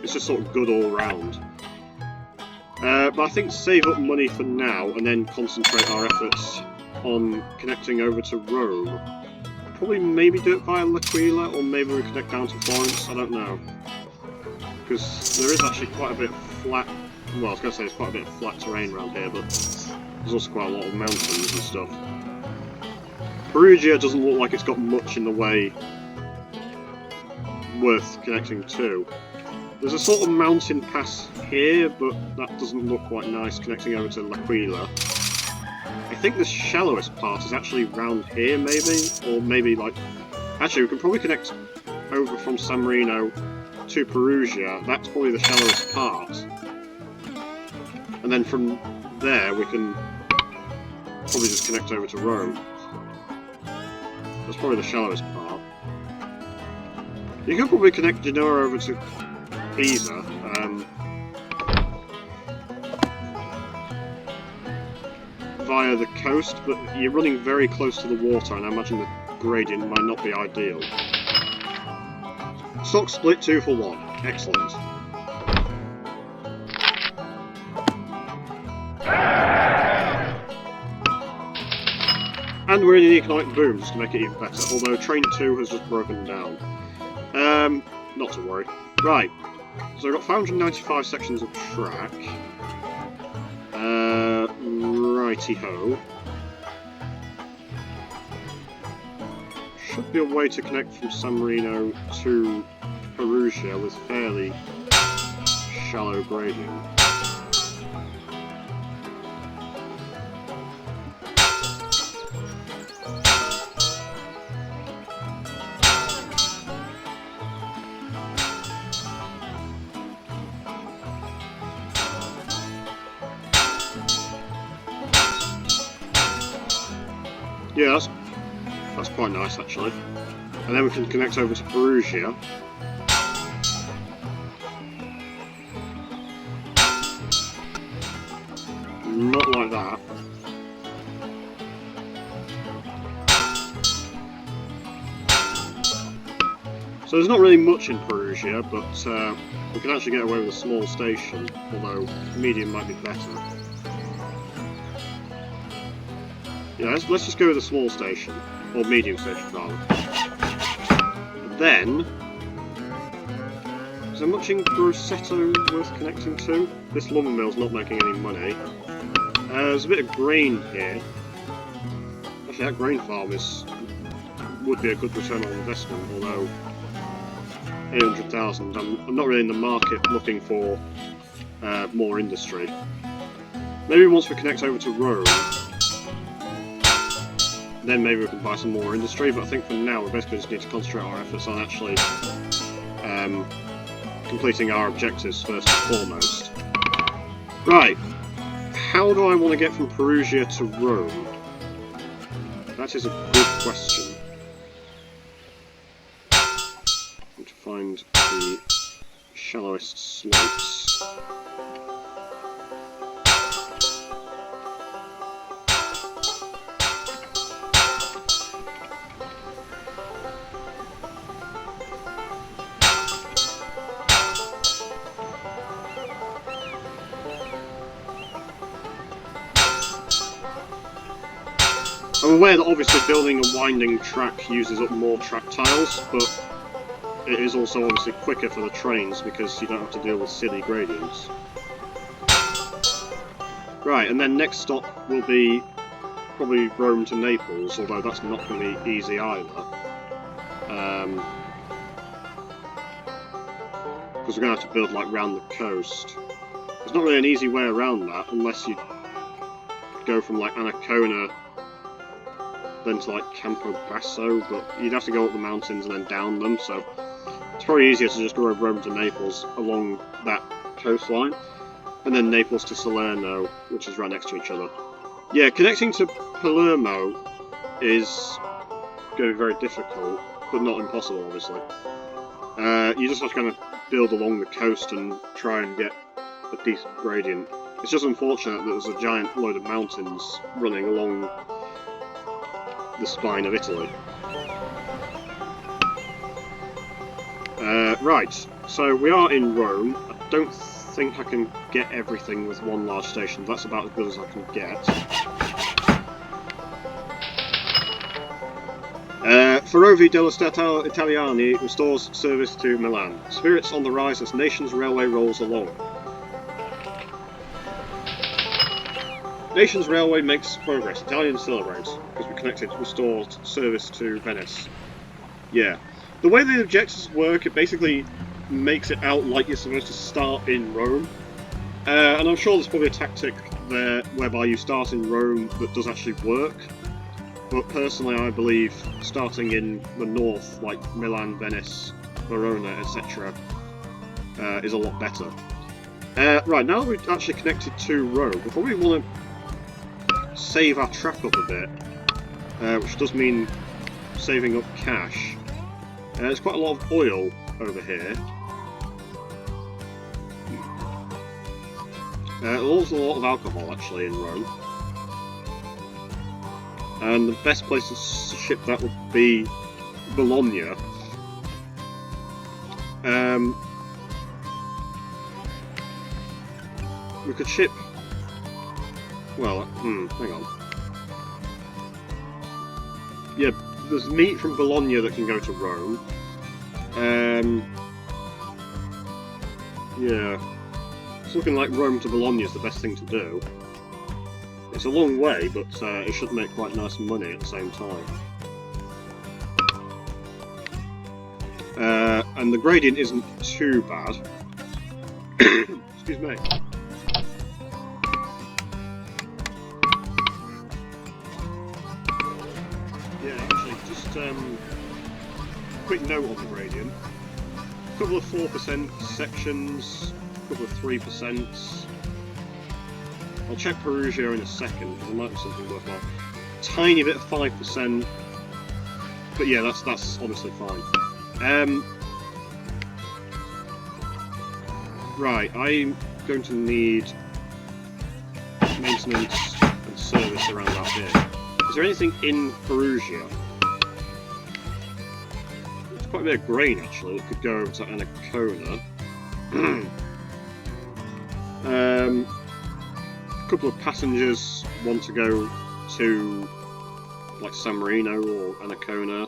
It's just sort of good all round. But I think save up money for now and then concentrate our efforts on connecting over to Rome. Probably maybe do it via L'Aquila, or maybe we connect down to Florence, I don't know. Because there is actually quite a bit of flat, well I was going to say there's quite a bit of flat terrain around here, but there's also quite a lot of mountains and stuff. Perugia doesn't look like it's got much in the way worth connecting to. There's a sort of mountain pass here, but that doesn't look quite nice connecting over to L'Aquila. I think the shallowest part is actually round here, maybe? Or maybe, like... Actually, we can probably connect over from San Marino to Perugia. That's probably the shallowest part. And then from there, we can probably just connect over to Rome. That's probably the shallowest part. You can probably connect Genoa over to Pisa. Via the coast, but you're running very close to the water, and I imagine the gradient might not be ideal. Stock split 2 for 1. Excellent. And we're in an economic boom, just to make it even better, although Train 2 has just broken down. Not to worry. Right, so I've got 595 sections of track. Righty-ho. Should be a way to connect from San Marino to Perugia with fairly shallow grading. Yeah, that's quite nice actually. And then we can connect over to Perugia. Not like that. So there's not really much in Perugia, but we can actually get away with a small station, although medium might be better. Yeah, let's just go with a small station, or medium station rather. And then, is there much in Grosseto worth connecting to? This lumber mill's not making any money. There's a bit of grain here. Actually, that grain farm would be a good return on investment, although 800,000. I'm not really in the market looking for more industry. Maybe once we connect over to Rome, then maybe we can buy some more industry, but I think for now we basically just need to concentrate our efforts on actually completing our objectives first and foremost. Right, how do I want to get from Perugia to Rome? That is a good question. I need to find the shallowest slopes. I'm aware that obviously building a winding track uses up more track tiles, but it is also obviously quicker for the trains because you don't have to deal with silly gradients. Right, and then next stop will be probably Rome to Naples, although that's not going to be easy either. Because we're going to have to build like round the coast. There's not really an easy way around that unless you go from like Ancona then to like Campobasso, but you'd have to go up the mountains and then down them, so it's probably easier to just go over Rome to Naples along that coastline, and then Naples to Salerno, which is right next to each other. Yeah, connecting to Palermo is going to be very difficult, but not impossible, obviously. You just have to kind of build along the coast and try and get a decent gradient. It's just unfortunate that there's a giant load of mountains running along the spine of Italy. Right, so we are in Rome. I don't think I can get everything with one large station. That's about as good as I can get. Ferrovie dello Stato Italiani restores service to Milan. Spirits on the rise as Nations Railway rolls along. Nations Railway makes progress. Italian celebrates because we connected restored service to Venice. Yeah. The way the objectives work, it basically makes it out like you're supposed to start in Rome. And I'm sure there's probably a tactic there whereby you start in Rome that does actually work. But personally, I believe starting in the north, like Milan, Venice, Verona, etc., is a lot better. Right, now that we've actually connected to Rome, we probably want to save our track up a bit, which does mean saving up cash. There's quite a lot of oil over here. There's also a lot of alcohol actually in Rome. And the best place to ship that would be Bologna. We could ship... Well, hang on. Yeah, there's meat from Bologna that can go to Rome. Yeah. It's looking like Rome to Bologna is the best thing to do. It's a long way, but it should make quite nice money at the same time. And the gradient isn't too bad. Excuse me. Yeah, actually, just quick note on the gradient. A couple of 4% sections, a couple of 3%. I'll check Perugia in a second, because there might be something worthwhile. tiny bit of 5%, but yeah, that's honestly fine. Right, I'm going to need maintenance and service around that bit. Is there anything in Perugia? There's quite a bit of grain actually that could go over to Ancona. A couple of passengers want to go to like San Marino or Ancona.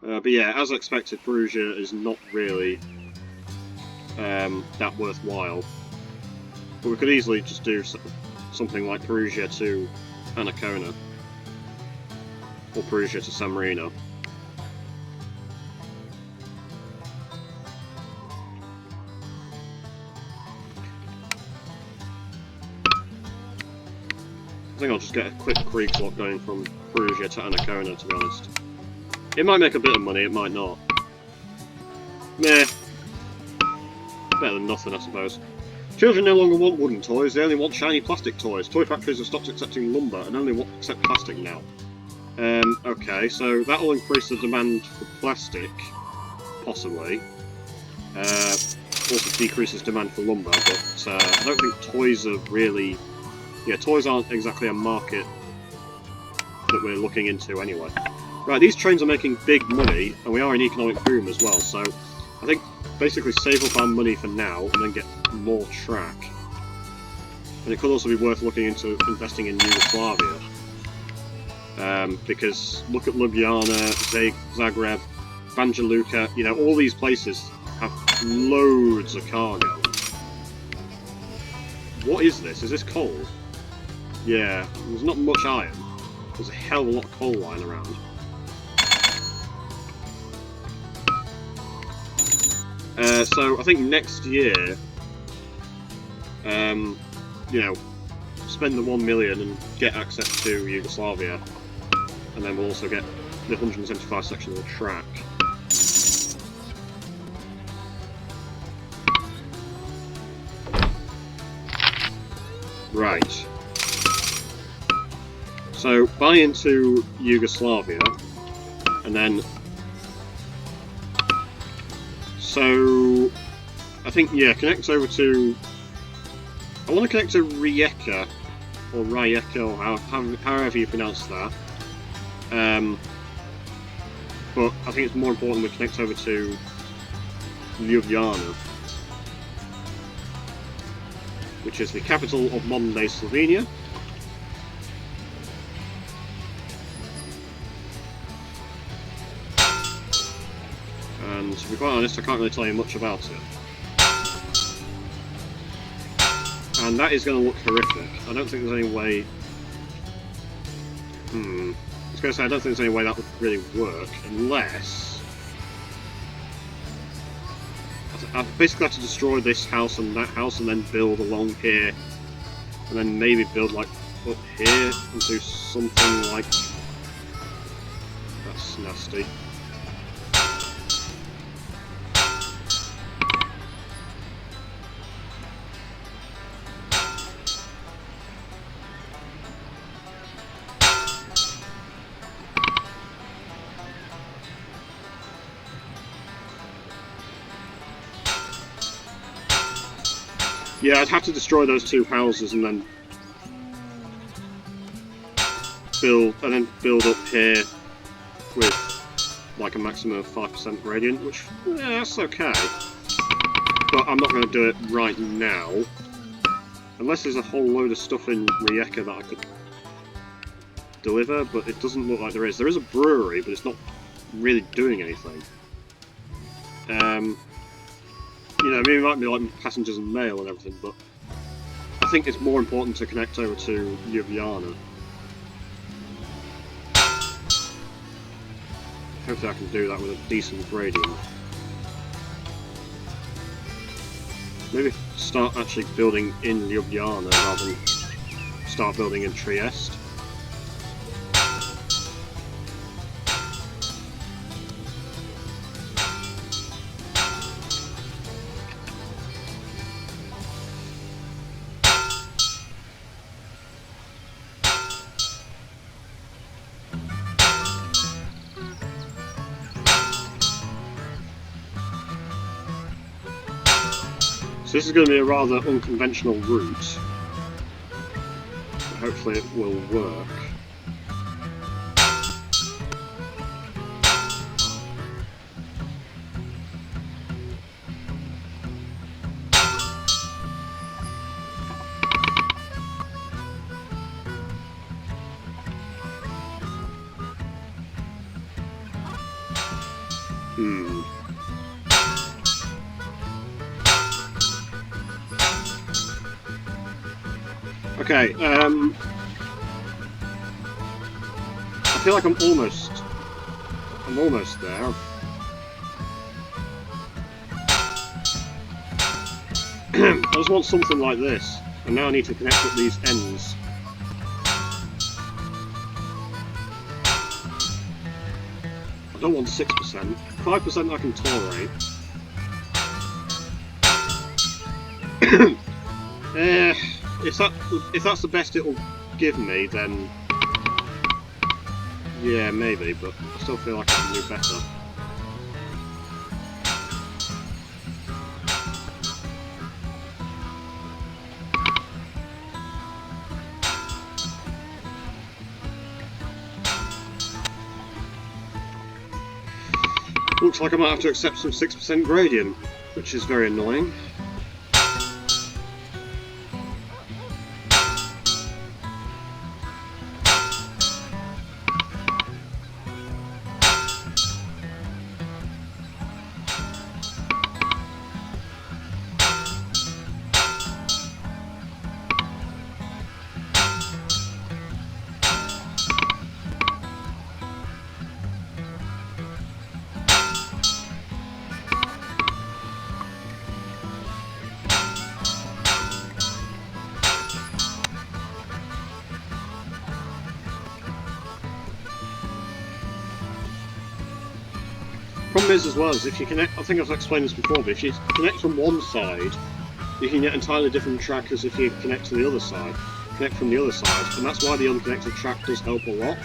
But yeah, as expected, Perugia is not really that worthwhile. But we could easily just do something like Perugia to Ancona, or Perugia to San Marino. I think I'll just get a quick creek swap going from Perugia to Ancona, to be honest. It might make a bit of money, it might not. Meh. Better than nothing, I suppose. Children no longer want wooden toys, they only want shiny plastic toys. Toy factories have stopped accepting lumber and only accept plastic now. Okay, so that will increase the demand for plastic, possibly. Also decreases demand for lumber, but I don't think toys are really... Yeah, toys aren't exactly a market that we're looking into anyway. Right, these trains are making big money, and we are in economic boom as well, so I think basically save up our money for now, and then get more track. And it could also be worth looking into investing in Yugoslavia. Because look at Ljubljana, Zagreb, Banja Luka, you know, all these places have loads of cargo. What is this? Is this coal? Yeah, there's not much iron. There's a hell of a lot of coal lying around. So I think next year, you know, spend the 1 million and get access to Yugoslavia, and then we'll also get the 175 section of the track. Right. So buy into Yugoslavia, and then. So, I think, yeah, connect over to... I want to connect to Rijeka, or Rijeka, or however you pronounce that. But I think it's more important we connect over to Ljubljana, which is the capital of modern-day Slovenia. And to be quite honest, I can't really tell you much about it. And that is going to look horrific. I don't think there's any way... I was going to say, I don't think there's any way that would really work, unless... I basically have to destroy this house and that house and then build along here. And then maybe build, like, up here and do something like... That's nasty. Yeah, I'd have to destroy those two houses and then build up here with like a maximum of 5% gradient, which yeah, that's okay. But I'm not going to do it right now, unless there's a whole load of stuff in Rijeka that I could deliver. But it doesn't look like there is. There is a brewery, but it's not really doing anything. You know, I mean, it might be like passengers and mail and everything, but I think it's more important to connect over to Ljubljana. Hopefully I can do that with a decent gradient. Maybe start actually building in Ljubljana rather than start building in Trieste. So this is going to be a rather unconventional route, but hopefully it will work. Okay, I feel like I'm almost there. I just want something like this, and now I need to connect up these ends. I don't want 6%. 5% I can tolerate. If that's the best it'll give me, then yeah, maybe, but I still feel like I can do better. Looks like I might have to accept some 6% gradient, which is very annoying. Problem is as well is if you connect, I think I've explained this before, but if you connect from one side, you can get entirely different track as if you connect to the other side. Connect from the other side, and that's why the unconnected track does help a lot,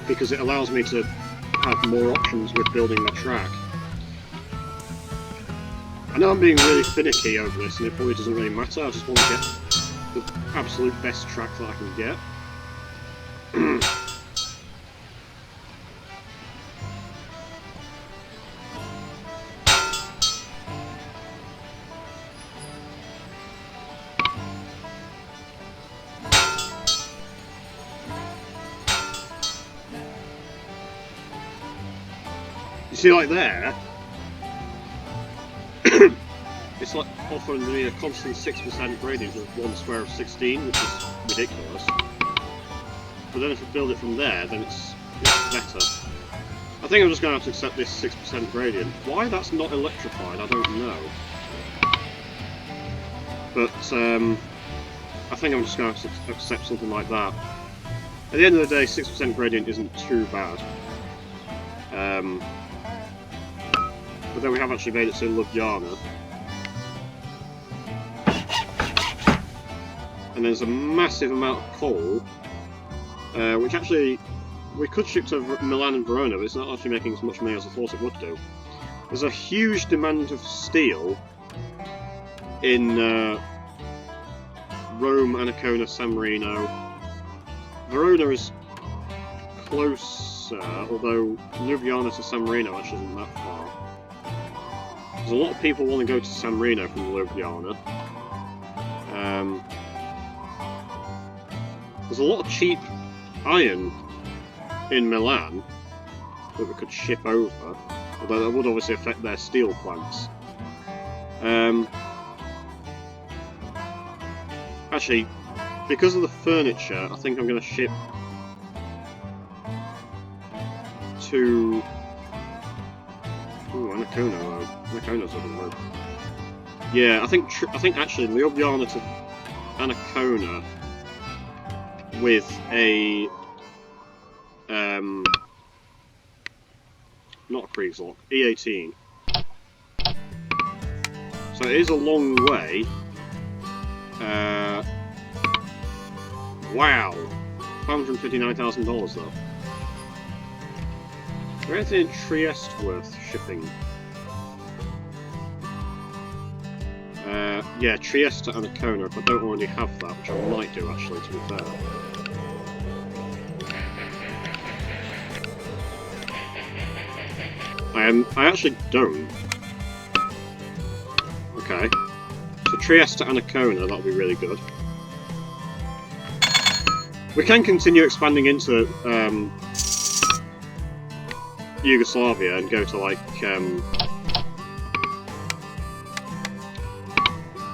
because it allows me to have more options with building my track. I know I'm being really finicky over this, and it probably doesn't really matter. I just want to get the absolute best track that I can get. You see, like there, it's like offering me a constant 6% gradient with 1 square of 16, which is ridiculous. But then if I build it from there, then it's better. I think I'm just going to have to accept this 6% gradient. Why that's not electrified, I don't know. But I think I'm just going to have to accept something like that. At the end of the day, 6% gradient isn't too bad. But then we have actually made it to Ljubljana. And there's a massive amount of coal, which actually we could ship to Milan and Verona, but it's not actually making as much money as I thought it would do. There's a huge demand of steel in Rome, Ancona, San Marino. Verona is closer, although Ljubljana to San Marino actually isn't that far. There's a lot of people want to go to San Marino from Ljubljana. There's a lot of cheap iron in Milan that we could ship over, although that would obviously affect their steel plants. Actually, because of the furniture, I think I'm going to ship to... Ooh, Ancona though. Ancona's a bit low. Yeah, I think actually Ljubljana to Ancona with a not a Kriegslock, E18. So it is a long way. Wow, $559,000 though. Is there anything in Trieste worth shipping? Yeah, Trieste and Ancona, if I don't already have that, which I might do actually, to be fair. I actually don't. Okay. So Trieste and Ancona, that'll be really good. We can continue expanding into Yugoslavia and go to like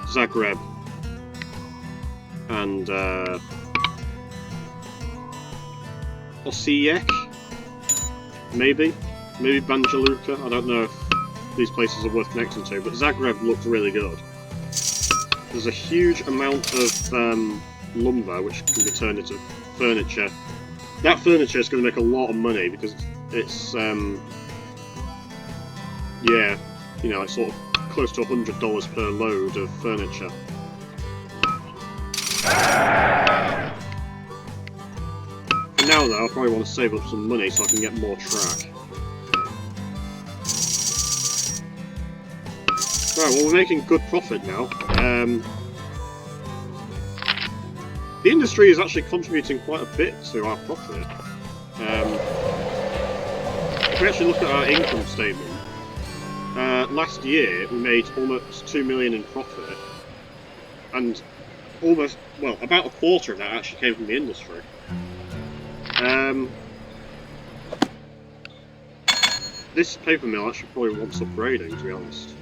Zagreb and Osijek, maybe Banja Luka. I don't know if these places are worth connecting to, but Zagreb looks really good. There's a huge amount of lumber which can be turned into furniture. That furniture is going to make a lot of money because it's yeah, you know, it's sort of close to $100 per load of furniture. For now though, I probably want to save up some money so I can get more track. Right, well we're making good profit now. The industry is actually contributing quite a bit to our profit. If we actually look at our income statement, last year we made almost 2 million in profit, and almost, well, about a quarter of that actually came from the industry. This paper mill actually probably wants upgrading, to be honest.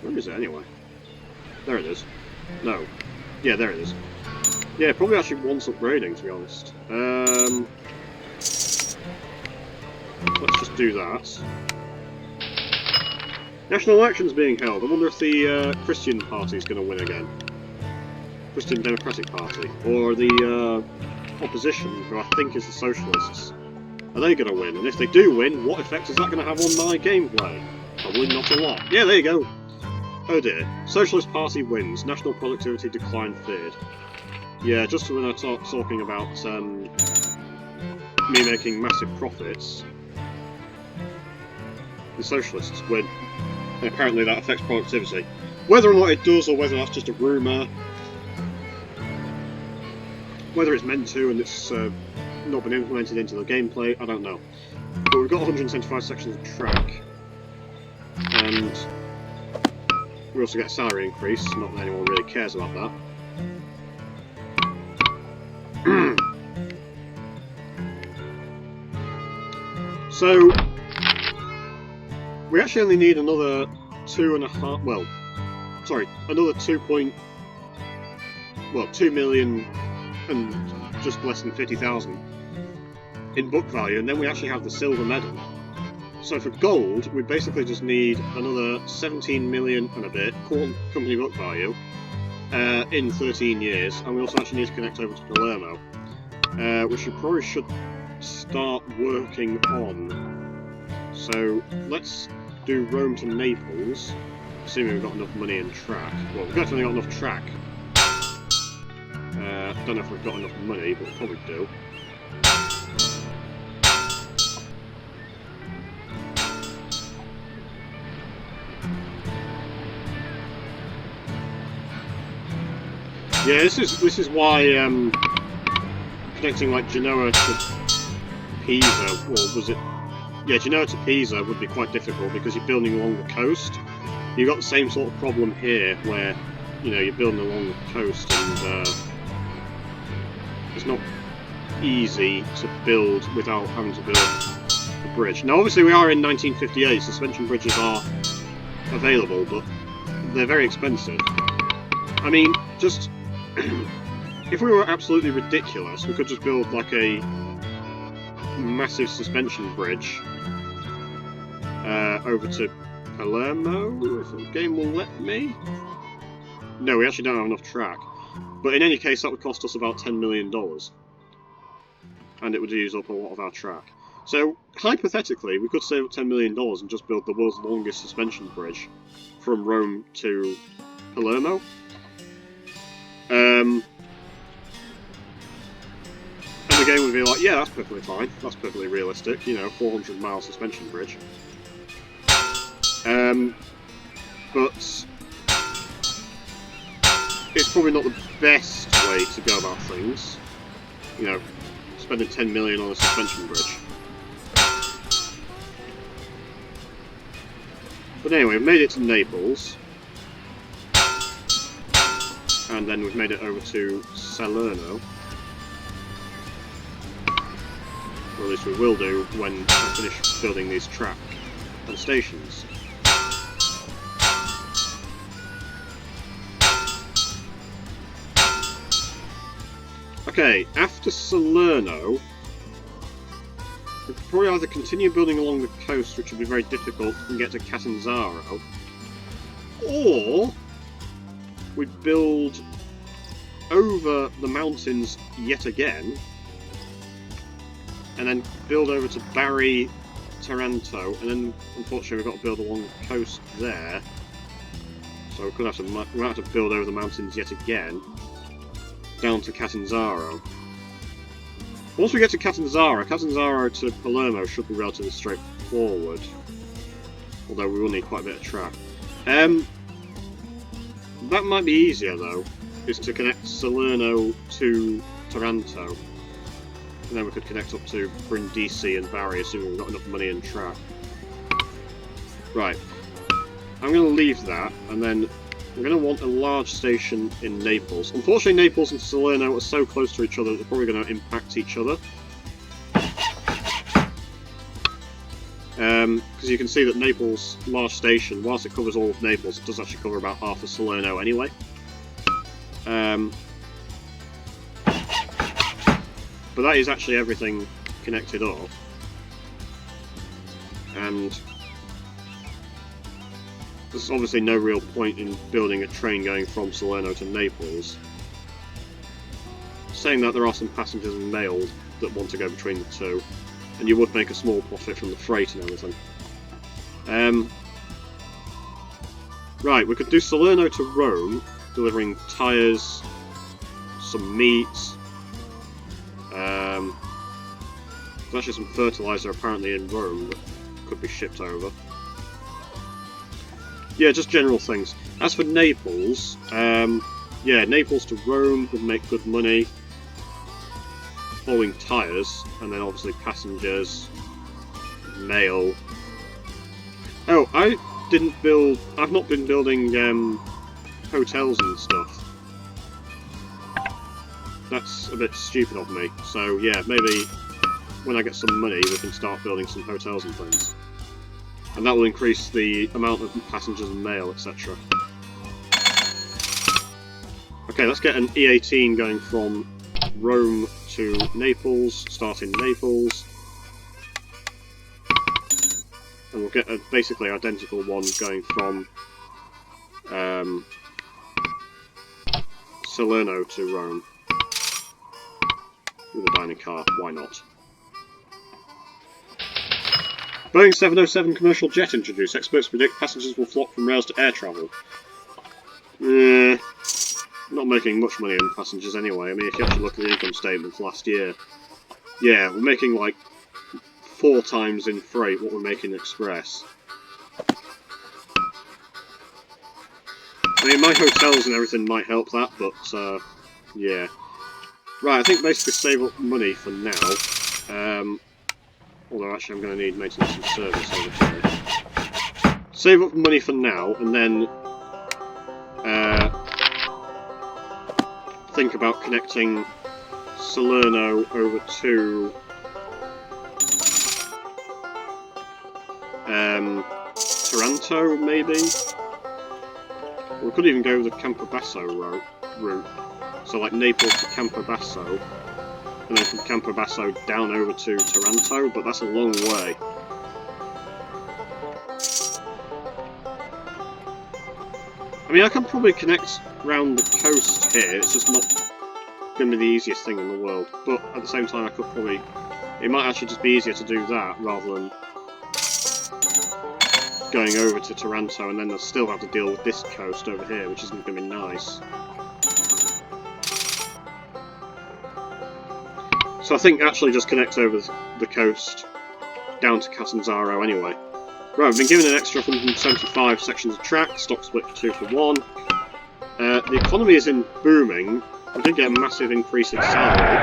Where is it anyway? There it is. No. Yeah, there it is. Yeah, probably actually wants upgrading, to be honest. Let's just do that. National elections being held. I wonder if the Christian Party is going to win again. Christian Democratic Party. Or the opposition, who I think is the Socialists. Are they going to win? And if they do win, what effect is that going to have on my gameplay? Probably not a lot. Yeah, there you go. Oh dear. Socialist Party wins. National productivity decline feared. Yeah, just when I start talking about me making massive profits, the Socialists win. And apparently that affects productivity. Whether or not it does, or whether that's just a rumour, whether it's meant to and it's not been implemented into the gameplay, I don't know. But we've got 175 sections of track, and we also get a salary increase, not that anyone really cares about that. So, we actually only need another 2.5, well, sorry, another 2 million and just less than 50,000 in book value, and then we actually have the silver medal. So for gold, we basically just need another 17 million and a bit company book value in 13 years, and we also actually need to connect over to Palermo, which we probably should start working on. So let's do Rome to Naples, assuming we've got enough money in track. Well, we've definitely got enough track. I don't know if we've got enough money, but we probably do. Yeah, this is why connecting like Genoa to Pisa, or was it? Yeah, Genoa to Pisa would be quite difficult because you're building along the coast. You've got the same sort of problem here, where you know you're building along the coast, and it's not easy to build without having to build a bridge. Now, obviously, we are in 1958. Suspension bridges are available, but they're very expensive. I mean, just if we were absolutely ridiculous, we could just build like a massive suspension bridge over to Palermo, if the game will let me. No, we actually don't have enough track. But in any case, that would cost us about $10 million. And it would use up a lot of our track. So, hypothetically, we could save up $10 million and just build the world's longest suspension bridge from Rome to Palermo. And the game would be like, yeah, that's perfectly fine, that's perfectly realistic, you know, 400-mile suspension bridge. But it's probably not the best way to go about things. You know, spending 10 million on a suspension bridge. But anyway, we've made it to Naples. And then we've made it over to Salerno. Or at least we will do when I finish building these track and stations. Okay, after Salerno, we could probably either continue building along the coast, which would be very difficult, and get to Catanzaro, or we'd build over the mountains yet again, and then build over to Bari, Taranto, and then unfortunately we've got to build along the coast there, so we might have to build over the mountains yet again, down to Catanzaro. Once we get to Catanzaro to Palermo should be relatively straightforward, although we will need quite a bit of track. That might be easier though, is to connect Salerno to Taranto. And then we could connect up to Brindisi and Bari, assuming we've got enough money and track. Right. I'm going to leave that, and then I'm going to want a large station in Naples. Unfortunately, Naples and Salerno are so close to each other that they're probably going to impact each other. Because you can see that Naples' large station, whilst it covers all of Naples, it does actually cover about half of Salerno anyway. But that is actually everything connected up. And there's obviously no real point in building a train going from Salerno to Naples. Saying that, there are some passengers and mail that want to go between the two, and you would make a small profit from the freight and everything. Right, we could do Salerno to Rome, delivering tyres, some meat. There's actually some fertiliser apparently in Rome that could be shipped over. Yeah, just general things. As for Naples, yeah, Naples to Rome would make good money, following tyres, and then obviously passengers, mail. Oh, I've not been building hotels and stuff. That's a bit stupid of me, so yeah, maybe when I get some money we can start building some hotels and things. And that will increase the amount of passengers and mail, etc. Okay, let's get an E18 going from Rome to Naples, start in Naples. And we'll get a basically identical one going from Salerno to Rome. With a dining car, why not? Boeing 707 commercial jet introduced. Experts predict passengers will flock from rails to air travel. Not making much money on passengers anyway. I mean, if you actually look at the income statements last year, yeah, we're making like 4 times in freight what we're making in express. I mean, my hotels and everything might help that, but yeah. Right, I think basically save up money for now. Although actually I'm going to need maintenance and service over here. Save up money for now, and then think about connecting Salerno over to Taranto, maybe? We could even go the Campobasso route. So like Naples to Campobasso, and then from Campobasso down over to Taranto, but that's a long way. I mean, I can probably connect round the coast here, it's just not going to be the easiest thing in the world, but at the same time I could probably... It might actually just be easier to do that rather than going over to Taranto and then they'll still have to deal with this coast over here, which isn't going to be nice. So I think actually just connect over the coast down to Catanzaro anyway. Right, we've been given an extra 175 sections of track, stock split for 2 for 1. The economy isn't booming. We did get a massive increase in salary.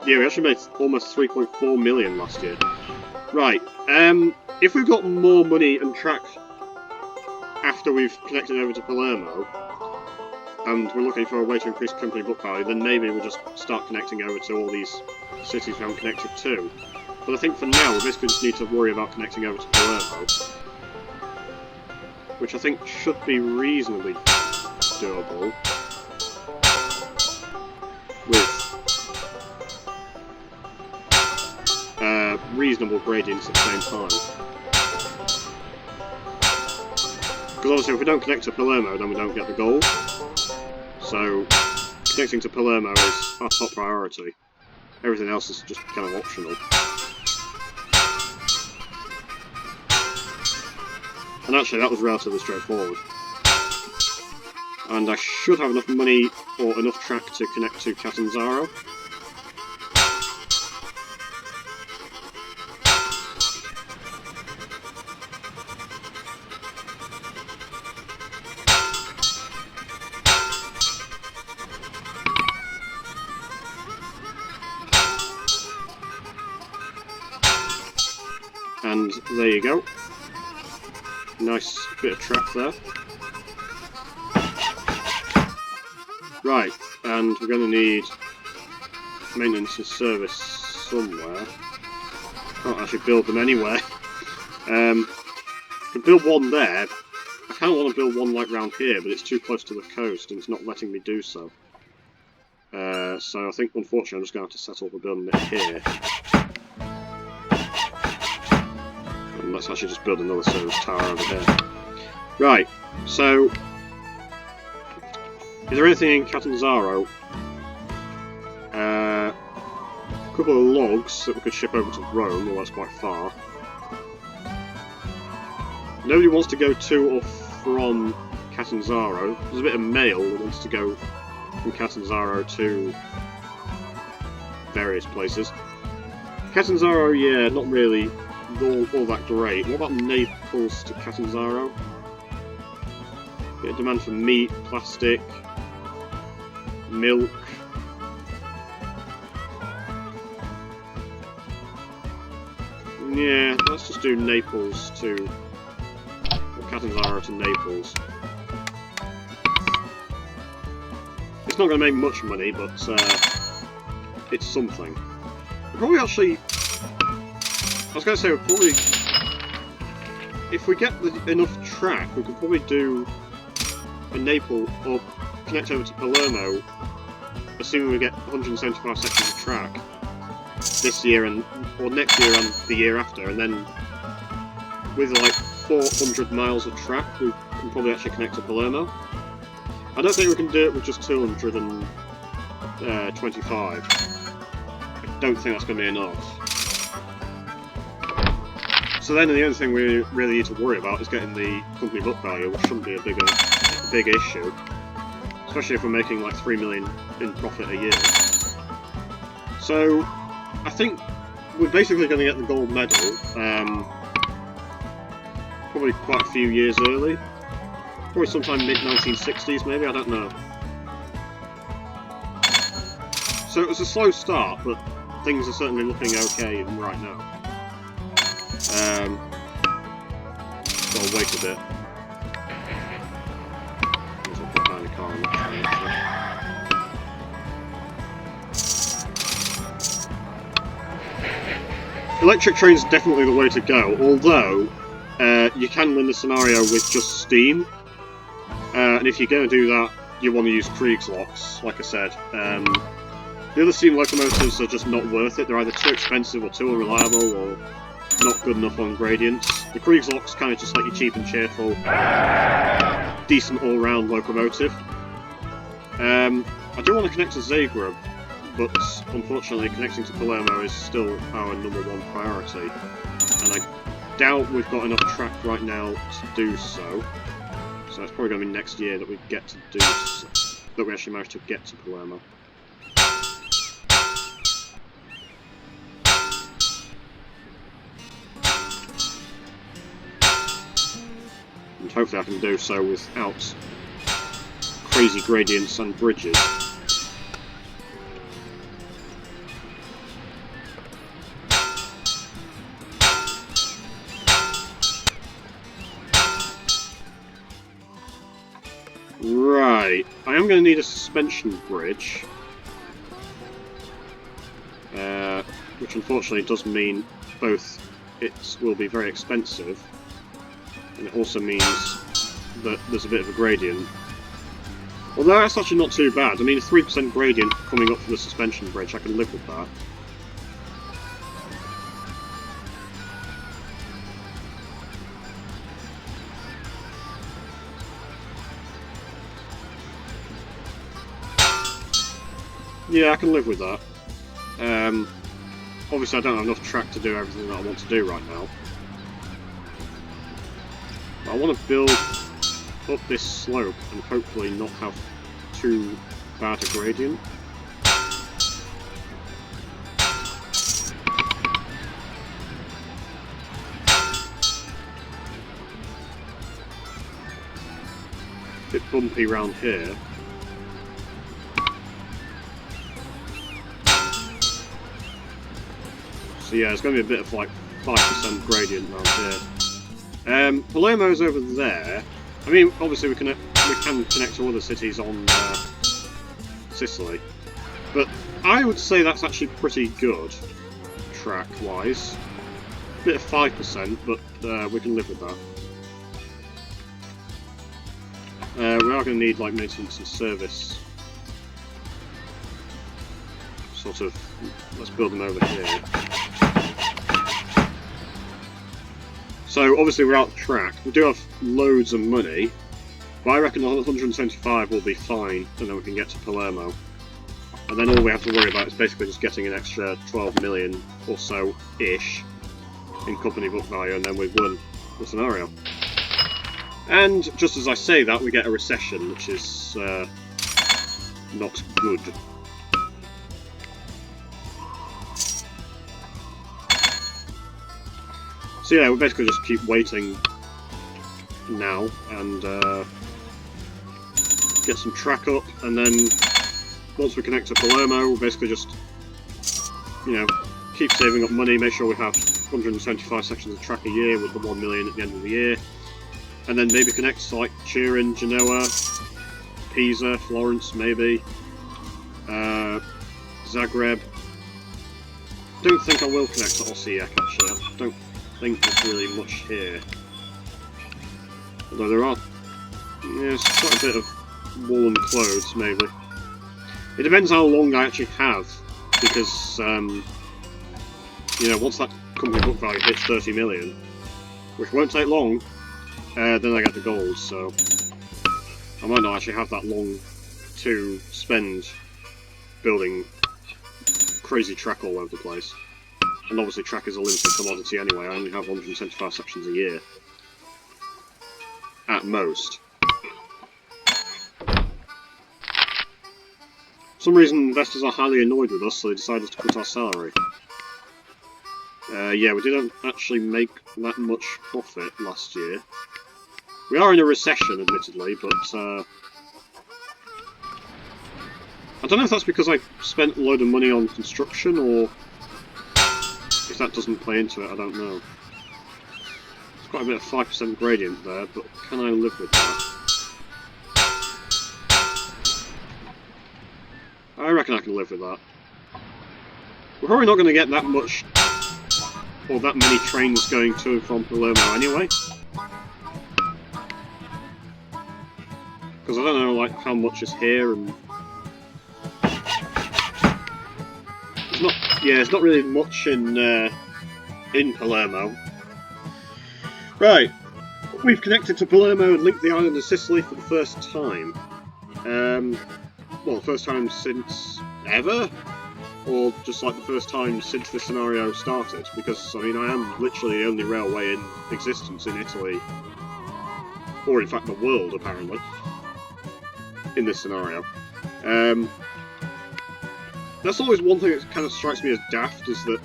Yeah, we actually made almost 3.4 million last year. Right, if we've got more money and track after we've connected over to Palermo, and we're looking for a way to increase company book value, then maybe we'll just start connecting over to all these cities we haven't connected to. But I think for now, we basically just need to worry about connecting over to Palermo, which I think should be reasonably doable, with reasonable gradients at the same time. Because obviously if we don't connect to Palermo, then we don't get the gold. So connecting to Palermo is our top priority. Everything else is just kind of optional. And actually that was relatively straightforward. And I should have enough money or enough track to connect to Catanzaro. And there you go. Nice bit of track there. Right, and we're going to need maintenance and service somewhere. Can't actually build them anywhere. I can build one there. I kind of want to build one like round here, but it's too close to the coast and it's not letting me do so. So I think unfortunately I'm just going to have to settle for building it here. And let's actually just build another service tower over here. Right, so is there anything in Catanzaro? A couple of logs that we could ship over to Rome, although that's quite far. Nobody wants to go to or from Catanzaro. There's a bit of mail that wants to go from Catanzaro to various places. Catanzaro, yeah, not really all that great. What about Naples to Catanzaro? Bit of demand for meat, plastic, milk. Yeah, let's just do Naples to... or Catanzaro to Naples. It's not going to make much money, but it's something. We'll probably actually... I was going to say, we'll probably... if we get enough track, we could probably do a Naples, or connect over to Palermo, assuming we get 175 sections of track this year and or next year and the year after, and then with like 400 miles of track we can probably actually connect to Palermo. I don't think we can do it with just 225. I don't think that's going to be enough. So then the only thing we really need to worry about is getting the company book value, which shouldn't be a big issue. Especially if we're making like 3 million in profit a year. So I think we're basically going to get the gold medal probably quite a few years early. Probably sometime mid-1960s maybe, I don't know. So it was a slow start, but things are certainly looking okay right now. Gotta wait a bit. Electric train's definitely the way to go, although you can win the scenario with just steam. And if you're going to do that, you want to use Kriegslocks, like I said. The other steam locomotives are just not worth it. They're either too expensive or too unreliable or not good enough on gradients. The Kriegslocks kind of just like your cheap and cheerful, decent all-round locomotive. I do want to connect to Zagreb, but unfortunately connecting to Palermo is still our #1 priority. And I doubt we've got enough track right now to do so. So it's probably going to be next year that we get to do so, that we actually manage to get to Palermo. I'm hopefully I can do so without crazy gradients and bridges. Right, I am going to need a suspension bridge, which unfortunately does mean both it will be very expensive, and it also means that there's a bit of a gradient. Although that's actually not too bad. I mean, a 3% gradient coming up for the suspension bridge, I can live with that. Yeah, I can live with that. Obviously I don't have enough track to do everything that I want to do right now. But I want to build up this slope and hopefully not have too bad a gradient. Bit bumpy round here. So yeah, it's going to be a bit of like 5% gradient around here. Palermo's over there. I mean, obviously we can connect to other cities on Sicily, but I would say that's actually pretty good track-wise. Bit of 5%, but we can live with that. We are going to need like maintenance and service. Sort of. Let's build them over here. So obviously we're out of track. We do have loads of money, but I reckon 175 will be fine, and then we can get to Palermo. And then all we have to worry about is basically just getting an extra 12 million or so-ish in company book value, and then we've won the scenario. And just as I say that, we get a recession, which is not good. So yeah, we basically just keep waiting now and get some track up, and then once we connect to Palermo, we'll basically just, you know, keep saving up money, make sure we have 175 sections of track a year with the 1 million at the end of the year, and then maybe connect to like Turin, Genoa, Pisa, Florence maybe, Zagreb. Don't think I will connect to Osijek actually. I don't think there's really much here. Although there are, yes, quite a bit of woolen clothes, maybe. It depends how long I actually have, because, you know, once that company book value hits 30 million, which won't take long, then I get the gold, so I might not actually have that long to spend building crazy track all over the place. And obviously track is a limited commodity anyway, I only have 175 sections a year. At most. For some reason investors are highly annoyed with us, so they decided to cut our salary. Yeah, we didn't actually make that much profit last year. We are in a recession, admittedly, but I don't know if that's because I spent a load of money on construction, or if that doesn't play into it, I don't know. There's quite a bit of 5% gradient there, but can I live with that? I reckon I can live with that. We're probably not going to get that much, or that many trains going to and from Palermo anyway. Because I don't know like how much is here, and it's not really much in Palermo. Right, we've connected to Palermo and linked the island of Sicily for the first time. Well, the first time since ever? Or just like the first time since this scenario started? Because, I mean, I am literally the only railway in existence in Italy, or in fact the world, apparently, in this scenario. That's always one thing that kind of strikes me as daft, is that,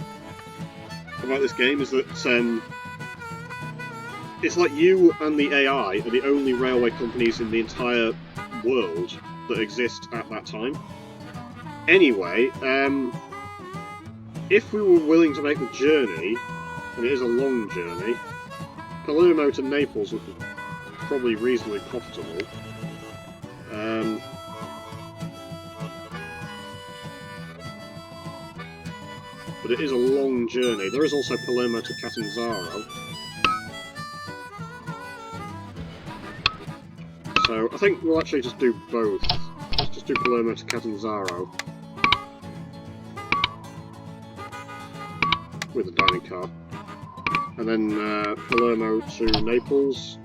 about this game, is that, it's like you and the AI are the only railway companies in the entire world that exist at that time. Anyway, if we were willing to make the journey, and it is a long journey, Palermo to Naples would be probably reasonably profitable. But it is a long journey. There is also Palermo to Catanzaro. So I think we'll actually just do both. Let's just do Palermo to Catanzaro. With a dining car. And then Palermo to Naples.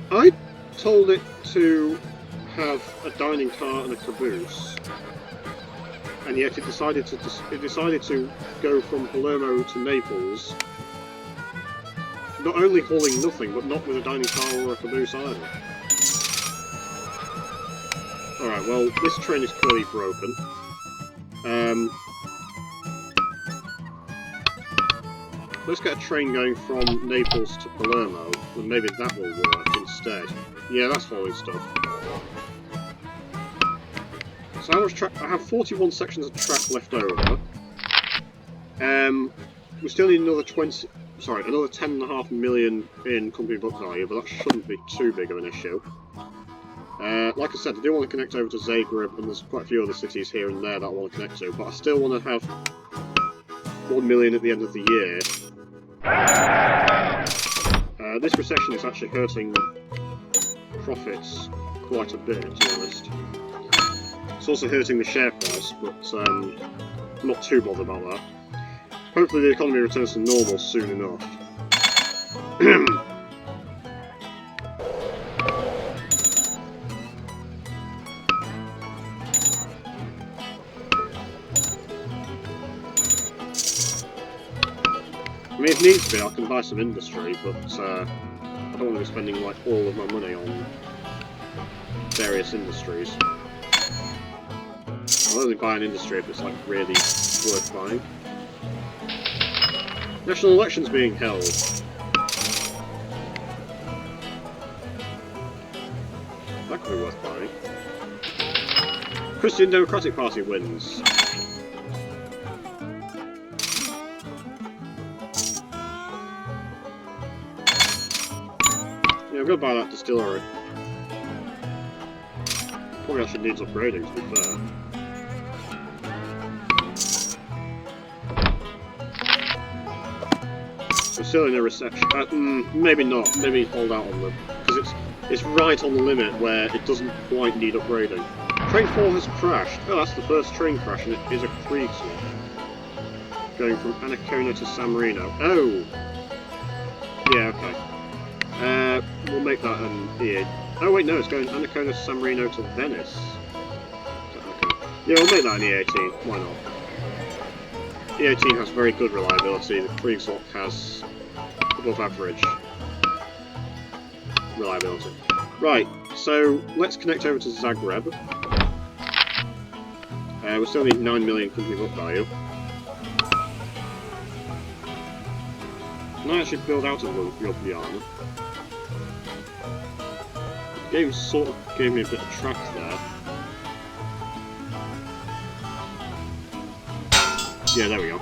I told it to have a dining car and a caboose, and yet it decided to go from Palermo to Naples, not only hauling nothing, but not with a dining car or a caboose either. Alright, well, this train is clearly broken. Let's get a train going from Naples to Palermo, and maybe that will work instead. Yeah, that's following stuff. So how much track? I have 41 sections of track left over. We still need another 10.5 million in company book value, but that shouldn't be too big of an issue. Like I said, I do want to connect over to Zagreb, and there's quite a few other cities here and there that I want to connect to, but I still want to have 1 million at the end of the year. This recession is actually hurting profits quite a bit, to be honest. It's also hurting the share price, but I'm not too bothered about that. Hopefully the economy returns to normal soon enough. I mean, if needs be, I can buy some industry, but I don't want to be spending like all of my money on various industries. I'll only buy an industry if it's like really worth buying. National elections being held. That could be worth buying. Christian Democratic Party wins. Yeah, I'm gonna buy that distillery. Probably actually needs upgrading, to be fair. We're still in a recession. Maybe not. Maybe hold out on them. Because it's right on the limit where it doesn't quite need upgrading. Train 4 has crashed. Oh, that's the first train crash, and it is a Kriegsmark. Going from Ancona to San Marino. Oh! Yeah, okay. We'll make that an E8. Oh wait, no, it's going Ancona to San Marino to Venice. Okay. Yeah, we'll make that an E18. Why not? E18 has very good reliability. The Kriegsmark has above average reliability. Right, so let's connect over to Zagreb. We still need 9 million company book value. Can I actually build out of Ljubljana? The game sort of gave me a bit of track there. Yeah, there we go.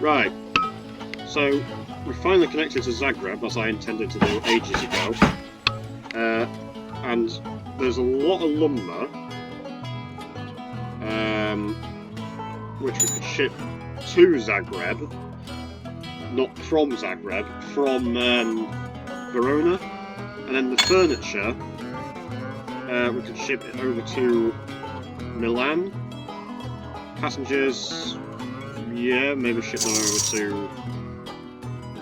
Right, so we finally connected to Zagreb, as I intended to do ages ago, and there's a lot of lumber, which we could ship to Zagreb, not from Zagreb, from Verona, and then the furniture, we could ship it over to Milan, passengers. Yeah, maybe ship them over to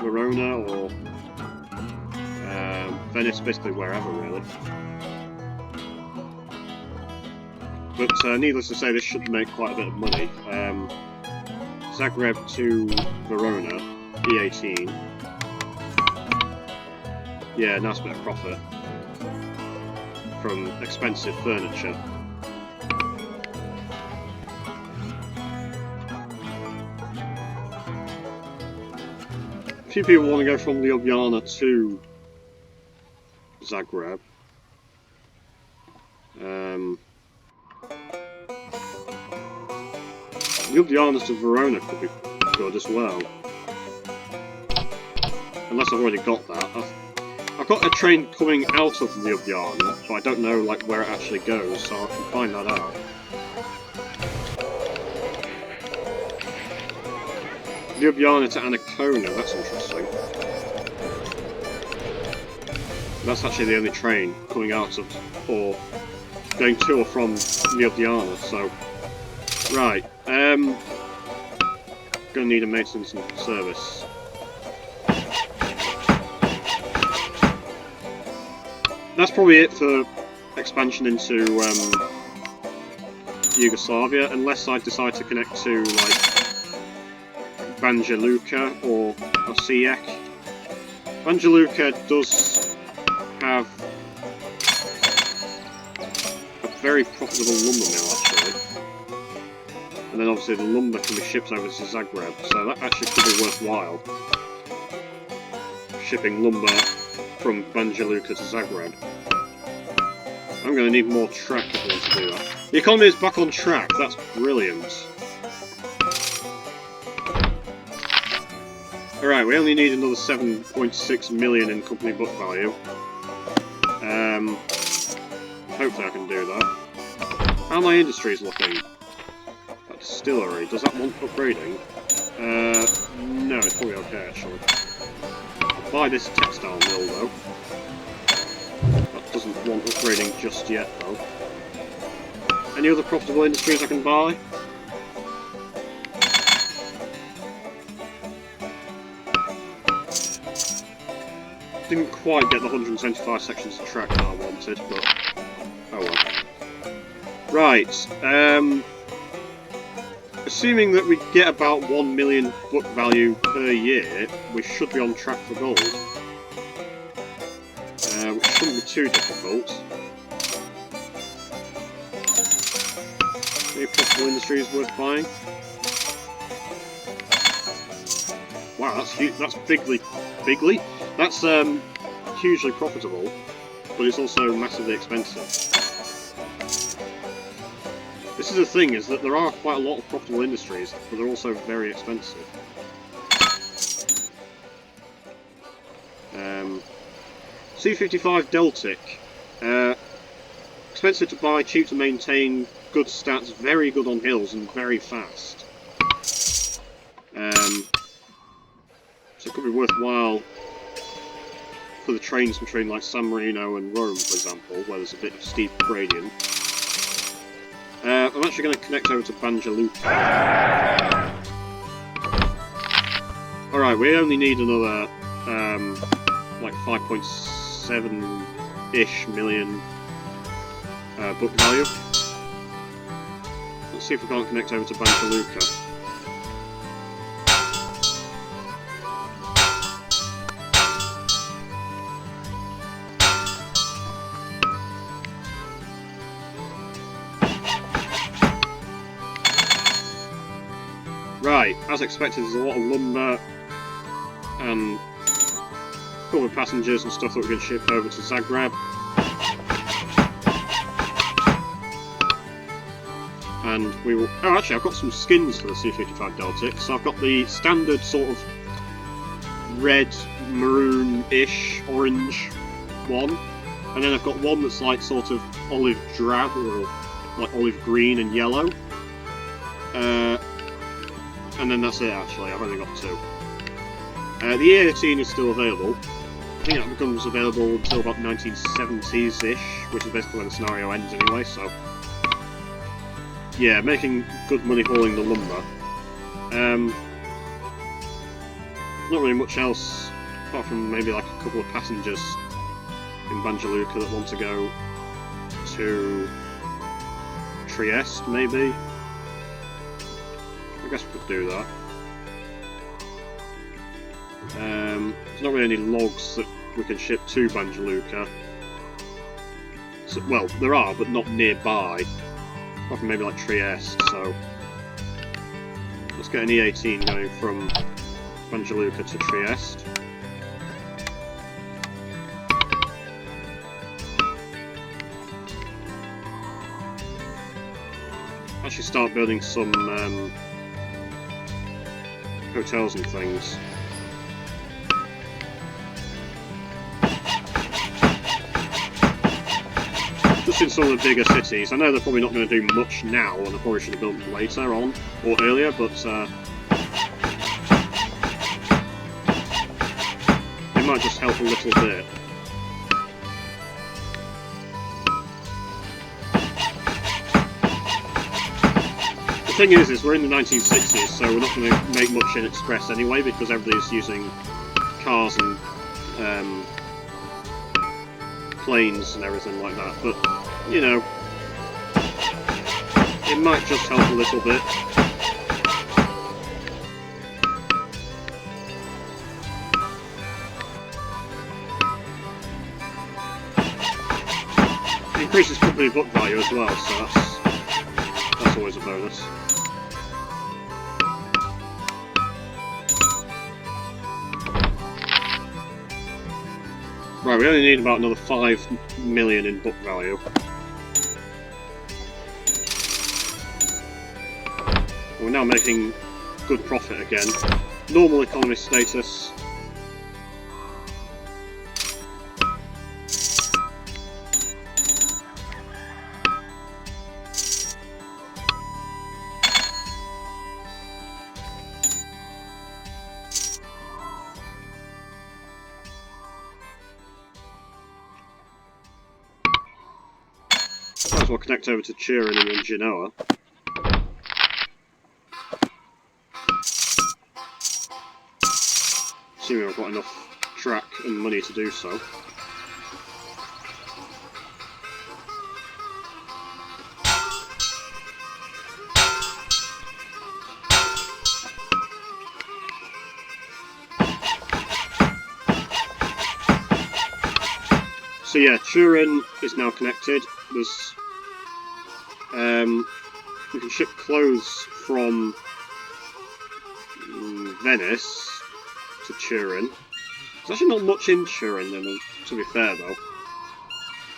Verona or Venice, basically wherever, really. but needless to say, this should make quite a bit of money. Zagreb to Verona, E18. Yeah, nice bit of profit from expensive furniture. A few people want to go from Ljubljana to Zagreb. Ljubljana to Verona could be good as well. Unless I've already got that. I've got a train coming out of Ljubljana, but I don't know like where it actually goes, so I can find that out. Ljubljana to Ancona, that's interesting. That's actually the only train coming out of, or going to or from Ljubljana, so... Right, gonna need a maintenance and service. That's probably it for expansion into Yugoslavia, unless I decide to connect to like Banja Luka or Osijek. Banja Luka does have a very profitable lumber mill actually, and then obviously the lumber can be shipped over to Zagreb, so that actually could be worthwhile. Shipping lumber from Banja Luka to Zagreb. I'm going to need more track if I want to do that. The economy is back on track, that's brilliant. Alright, we only need another 7.6 million in company book value. Hopefully I can do that. How are my industries looking? That distillery, does that want upgrading? No, it's probably okay actually. I'll buy this textile mill though. That doesn't want upgrading just yet though. Any other profitable industries I can buy? Didn't quite get the 175 sections of track that I wanted, but oh well. Right, assuming that we get about 1 million book value per year, we should be on track for gold. Which shouldn't be too difficult. Any profitable industries worth buying? Wow, that's huge. That's bigly. That's hugely profitable, but it's also massively expensive. This is the thing, is that there are quite a lot of profitable industries, but they're also very expensive. C55 Deltic. Expensive to buy, cheap to maintain, good stats, very good on hills, and very fast. So it could be worthwhile for the trains between like San Marino and Rome, for example, where there's a bit of steep gradient. I'm actually going to connect over to Banja Luka. Alright, we only need another like 5.7-ish million book value. Let's see if we can't connect over to Banja Luka. Right, as expected, there's a lot of lumber and a couple of passengers and stuff that we can ship over to Zagreb. And we will... Oh, actually, I've got some skins for the C55 Deltic. So I've got the standard sort of red, maroon-ish, orange one. And then I've got one that's like sort of olive drab, or like olive green and yellow. And then that's it actually, I've only got two. The E18 is still available. I think that becomes available until about 1970s-ish, which is basically when the scenario ends anyway, so... Yeah, making good money hauling the lumber. Not really much else, apart from maybe like a couple of passengers in Banja Luka that want to go to Trieste, maybe? I guess we could do that. There's not really any logs that we can ship to Banja So, well, there are, but not nearby. Apart from maybe like Trieste, so... Let's get an E18 going from Banja to Trieste. Actually start building some hotels and things. Just in some of the bigger cities. I know they're probably not going to do much now, and I probably should have built them later on, or earlier, but it might just help a little bit. The thing is we're in the 1960s, so we're not going to make much in Express anyway, because everybody's using cars and planes and everything like that, but, you know, it might just help a little bit. It increases company book value as well, so that's always a bonus. Right, we only need about another 5 million in book value. We're now making good profit again. Normal economy status. Might as well connect over to Turin and then Genoa. Assuming I've got enough track and money to do so. So yeah, Turin is now connected. There's we can ship clothes from Venice to Turin. There's actually not much in Turin, then, to be fair though.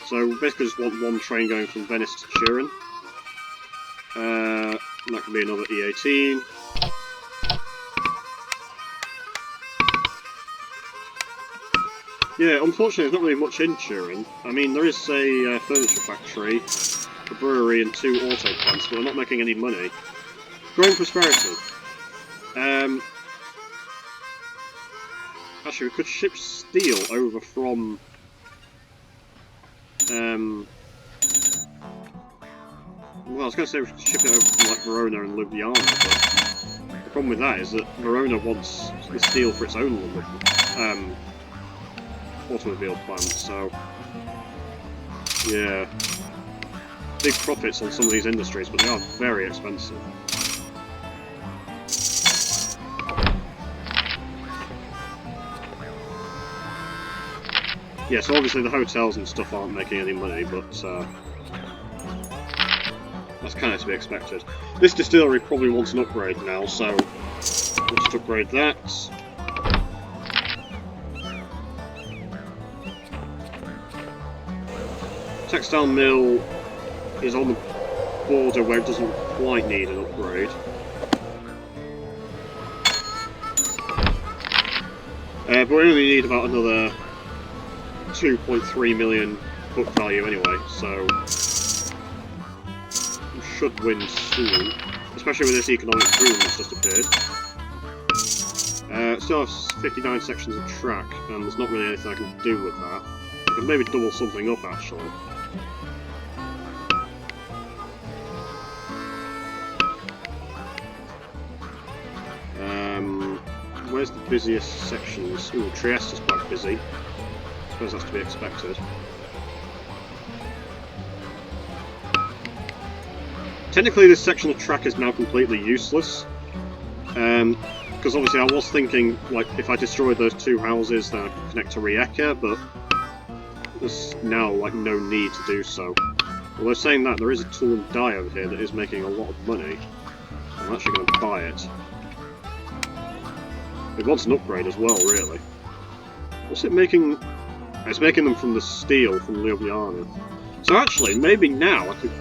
So we basically just want one train going from Venice to Turin. And that can be another E18. Yeah, unfortunately there's not really much in Turin. I mean, there is a furniture factory, a brewery and 2 auto plants, but they're not making any money. Growing prosperity. Actually, we could ship steel over from... well, I was going to say we could ship it over from like Verona and Ljubljana, but the problem with that is that Verona wants the steel for its own automobile plant, so... yeah. Big profits on some of these industries, but they are very expensive. Yeah, so obviously the hotels and stuff aren't making any money, but that's kind of to be expected. This distillery probably wants an upgrade now, so we'll just upgrade that. Textile mill is on the border where it doesn't quite need an upgrade. But we only need about another 2.3 million book value anyway, so we should win soon, especially with this economic boom that's just appeared. Still has 59 sections of track, and there's not really anything I can do with that. I can maybe double something up actually. Where's the busiest sections? Ooh, Trieste is quite busy. I suppose that's to be expected. Technically this section of track is now completely useless, because obviously I was thinking, like, if I destroyed those two houses then I could connect to Rijeka, but there's now, like, no need to do so. Although saying that, there is a tool and die over here that is making a lot of money. I'm actually going to buy it. It wants an upgrade as well, really. What's it making? It's making them from the steel from Ljubljana. So actually, maybe now I could,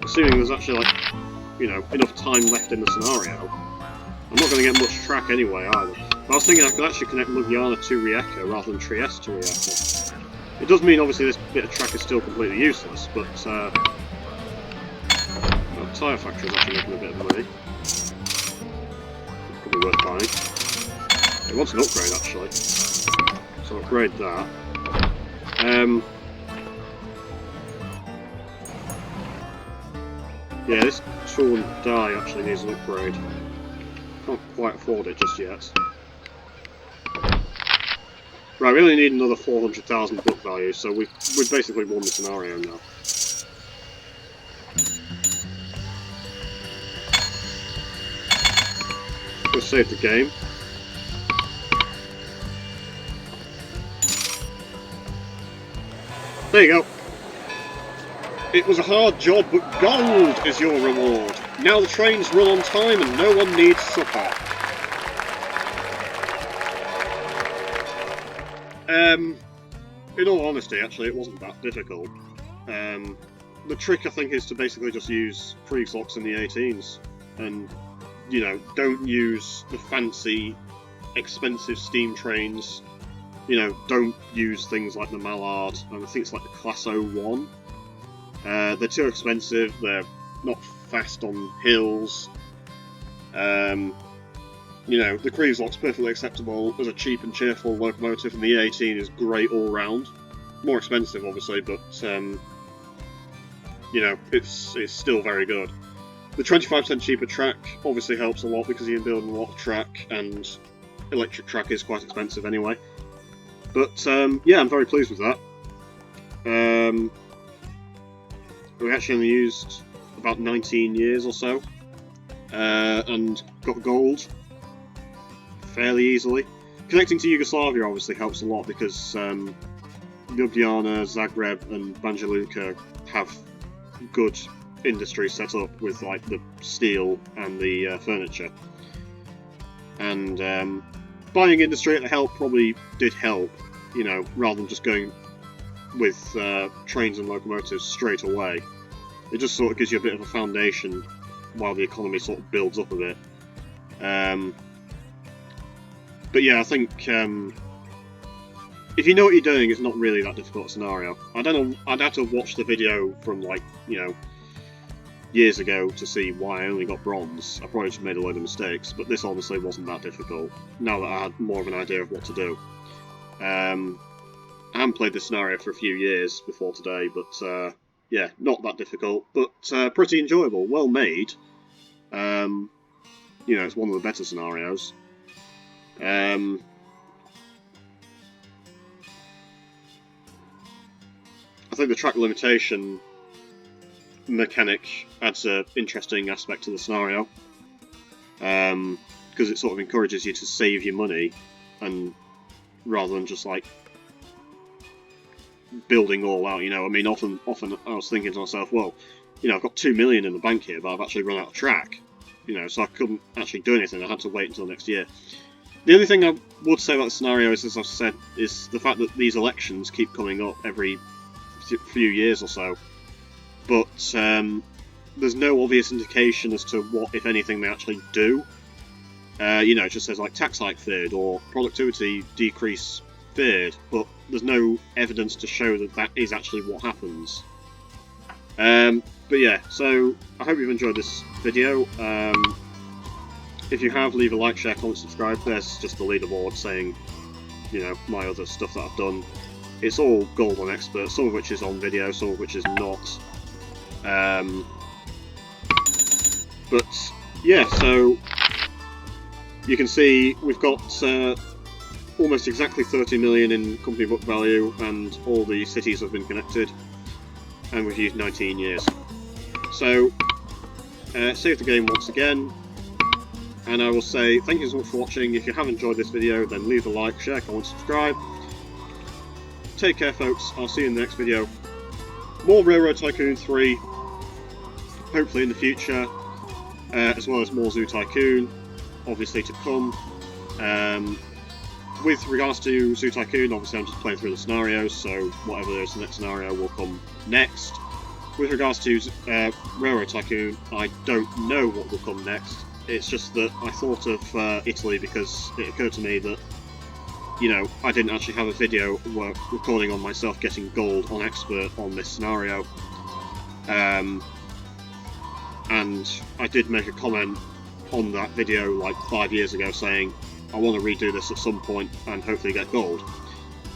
assuming there's actually, like, you know, enough time left in the scenario. I'm not going to get much track anyway either. But I was thinking I could actually connect Ljubljana to Rijeka rather than Trieste to Rijeka. It does mean obviously this bit of track is still completely useless, but the tyre factory is actually making a bit of money. Could be worth buying. It wants an upgrade actually, so I'll upgrade that. Yeah, this tool and die actually needs an upgrade. Can't quite afford it just yet. Right, we only need another 400,000 book value, so we've basically won the scenario now. Let's save the game. There you go. It was a hard job, but gold is your reward. Now the trains run on time and no one needs supper. In all honesty, actually, it wasn't that difficult. The trick, I think, is to basically just use Kriegslocks in the 18s. And, you know, don't use the fancy, expensive steam trains. You know, don't use things like the Mallard, and I think it's like the Class 01. They're too expensive, they're not fast on hills. You know, the Kriegslocks perfectly acceptable as a cheap and cheerful locomotive, and the E18 is great all round. More expensive, obviously, but you know, it's still very good. The 25% cheaper track obviously helps a lot because you can build a lot of track, and electric track is quite expensive anyway. But yeah, I'm very pleased with that. We actually only used about 19 years or so, and got gold fairly easily. Connecting to Yugoslavia obviously helps a lot because Ljubljana, Zagreb and Banja Luka have good industry set up with like the steel and the furniture. And buying industry at the help probably did help, you know, rather than just going with trains and locomotives straight away. It just sort of gives you a bit of a foundation while the economy sort of builds up a bit. But yeah, I think if you know what you're doing, it's not really that difficult a scenario. I don't know, I'd have to watch the video from, like, you know, years ago to see why I only got bronze. I probably just made a load of mistakes, but this honestly wasn't that difficult, now that I had more of an idea of what to do. I haven't played this scenario for a few years before today, but yeah, not that difficult, but pretty enjoyable, well made. You know, it's one of the better scenarios. I think the track limitation mechanic adds an interesting aspect to the scenario, because it sort of encourages you to save your money, and rather than just like building all out. You know, I mean, often I was thinking to myself, well, you know, I've got 2 million in the bank here, but I've actually run out of track. You know, so I couldn't actually do anything. I had to wait until next year. The only thing I would say about the scenario is, as I've said, is the fact that these elections keep coming up every few years or so, but there's no obvious indication as to what, if anything, they actually do. You know, it just says like tax hike feared or productivity decrease feared, but there's no evidence to show that that is actually what happens. But yeah, so I hope you've enjoyed this video. If you have, leave a like, share, comment, subscribe. There's just the leaderboard saying, you know, my other stuff that I've done. It's all gold on expert, some of which is on video, some of which is not. But yeah, so you can see we've got almost exactly 30 million in company book value, and all the cities have been connected, and we've used 19 years. So save the game once again, and I will say thank you so much for watching. If you have enjoyed this video, then leave a like, share, comment, subscribe. Take care, folks. I'll see you in the next video. More Railroad Tycoon 3, hopefully in the future, as well as more Zoo Tycoon, obviously to come. With regards to Zoo Tycoon, obviously I'm just playing through the scenarios, so whatever is the next scenario will come next. With regards to Railroad Tycoon, I don't know what will come next. It's just that I thought of Italy because it occurred to me that, you know, I didn't actually have a video recording on myself getting gold on Expert on this scenario. And I did make a comment on that video like 5 years ago saying I want to redo this at some point and hopefully get gold.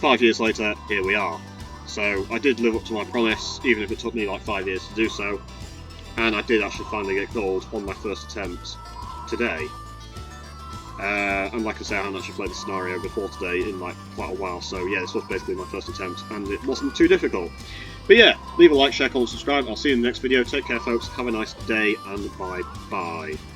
5 years later, here we are. So I did live up to my promise, even if it took me like 5 years to do so, and I did actually finally get gold on my first attempt today. And like I say, I haven't actually played the scenario before today in like quite a while, so yeah, this was basically my first attempt, and it wasn't too difficult. But yeah, leave a like, share, comment, subscribe. I'll see you in the next video. Take care, folks. Have a nice day, and bye-bye.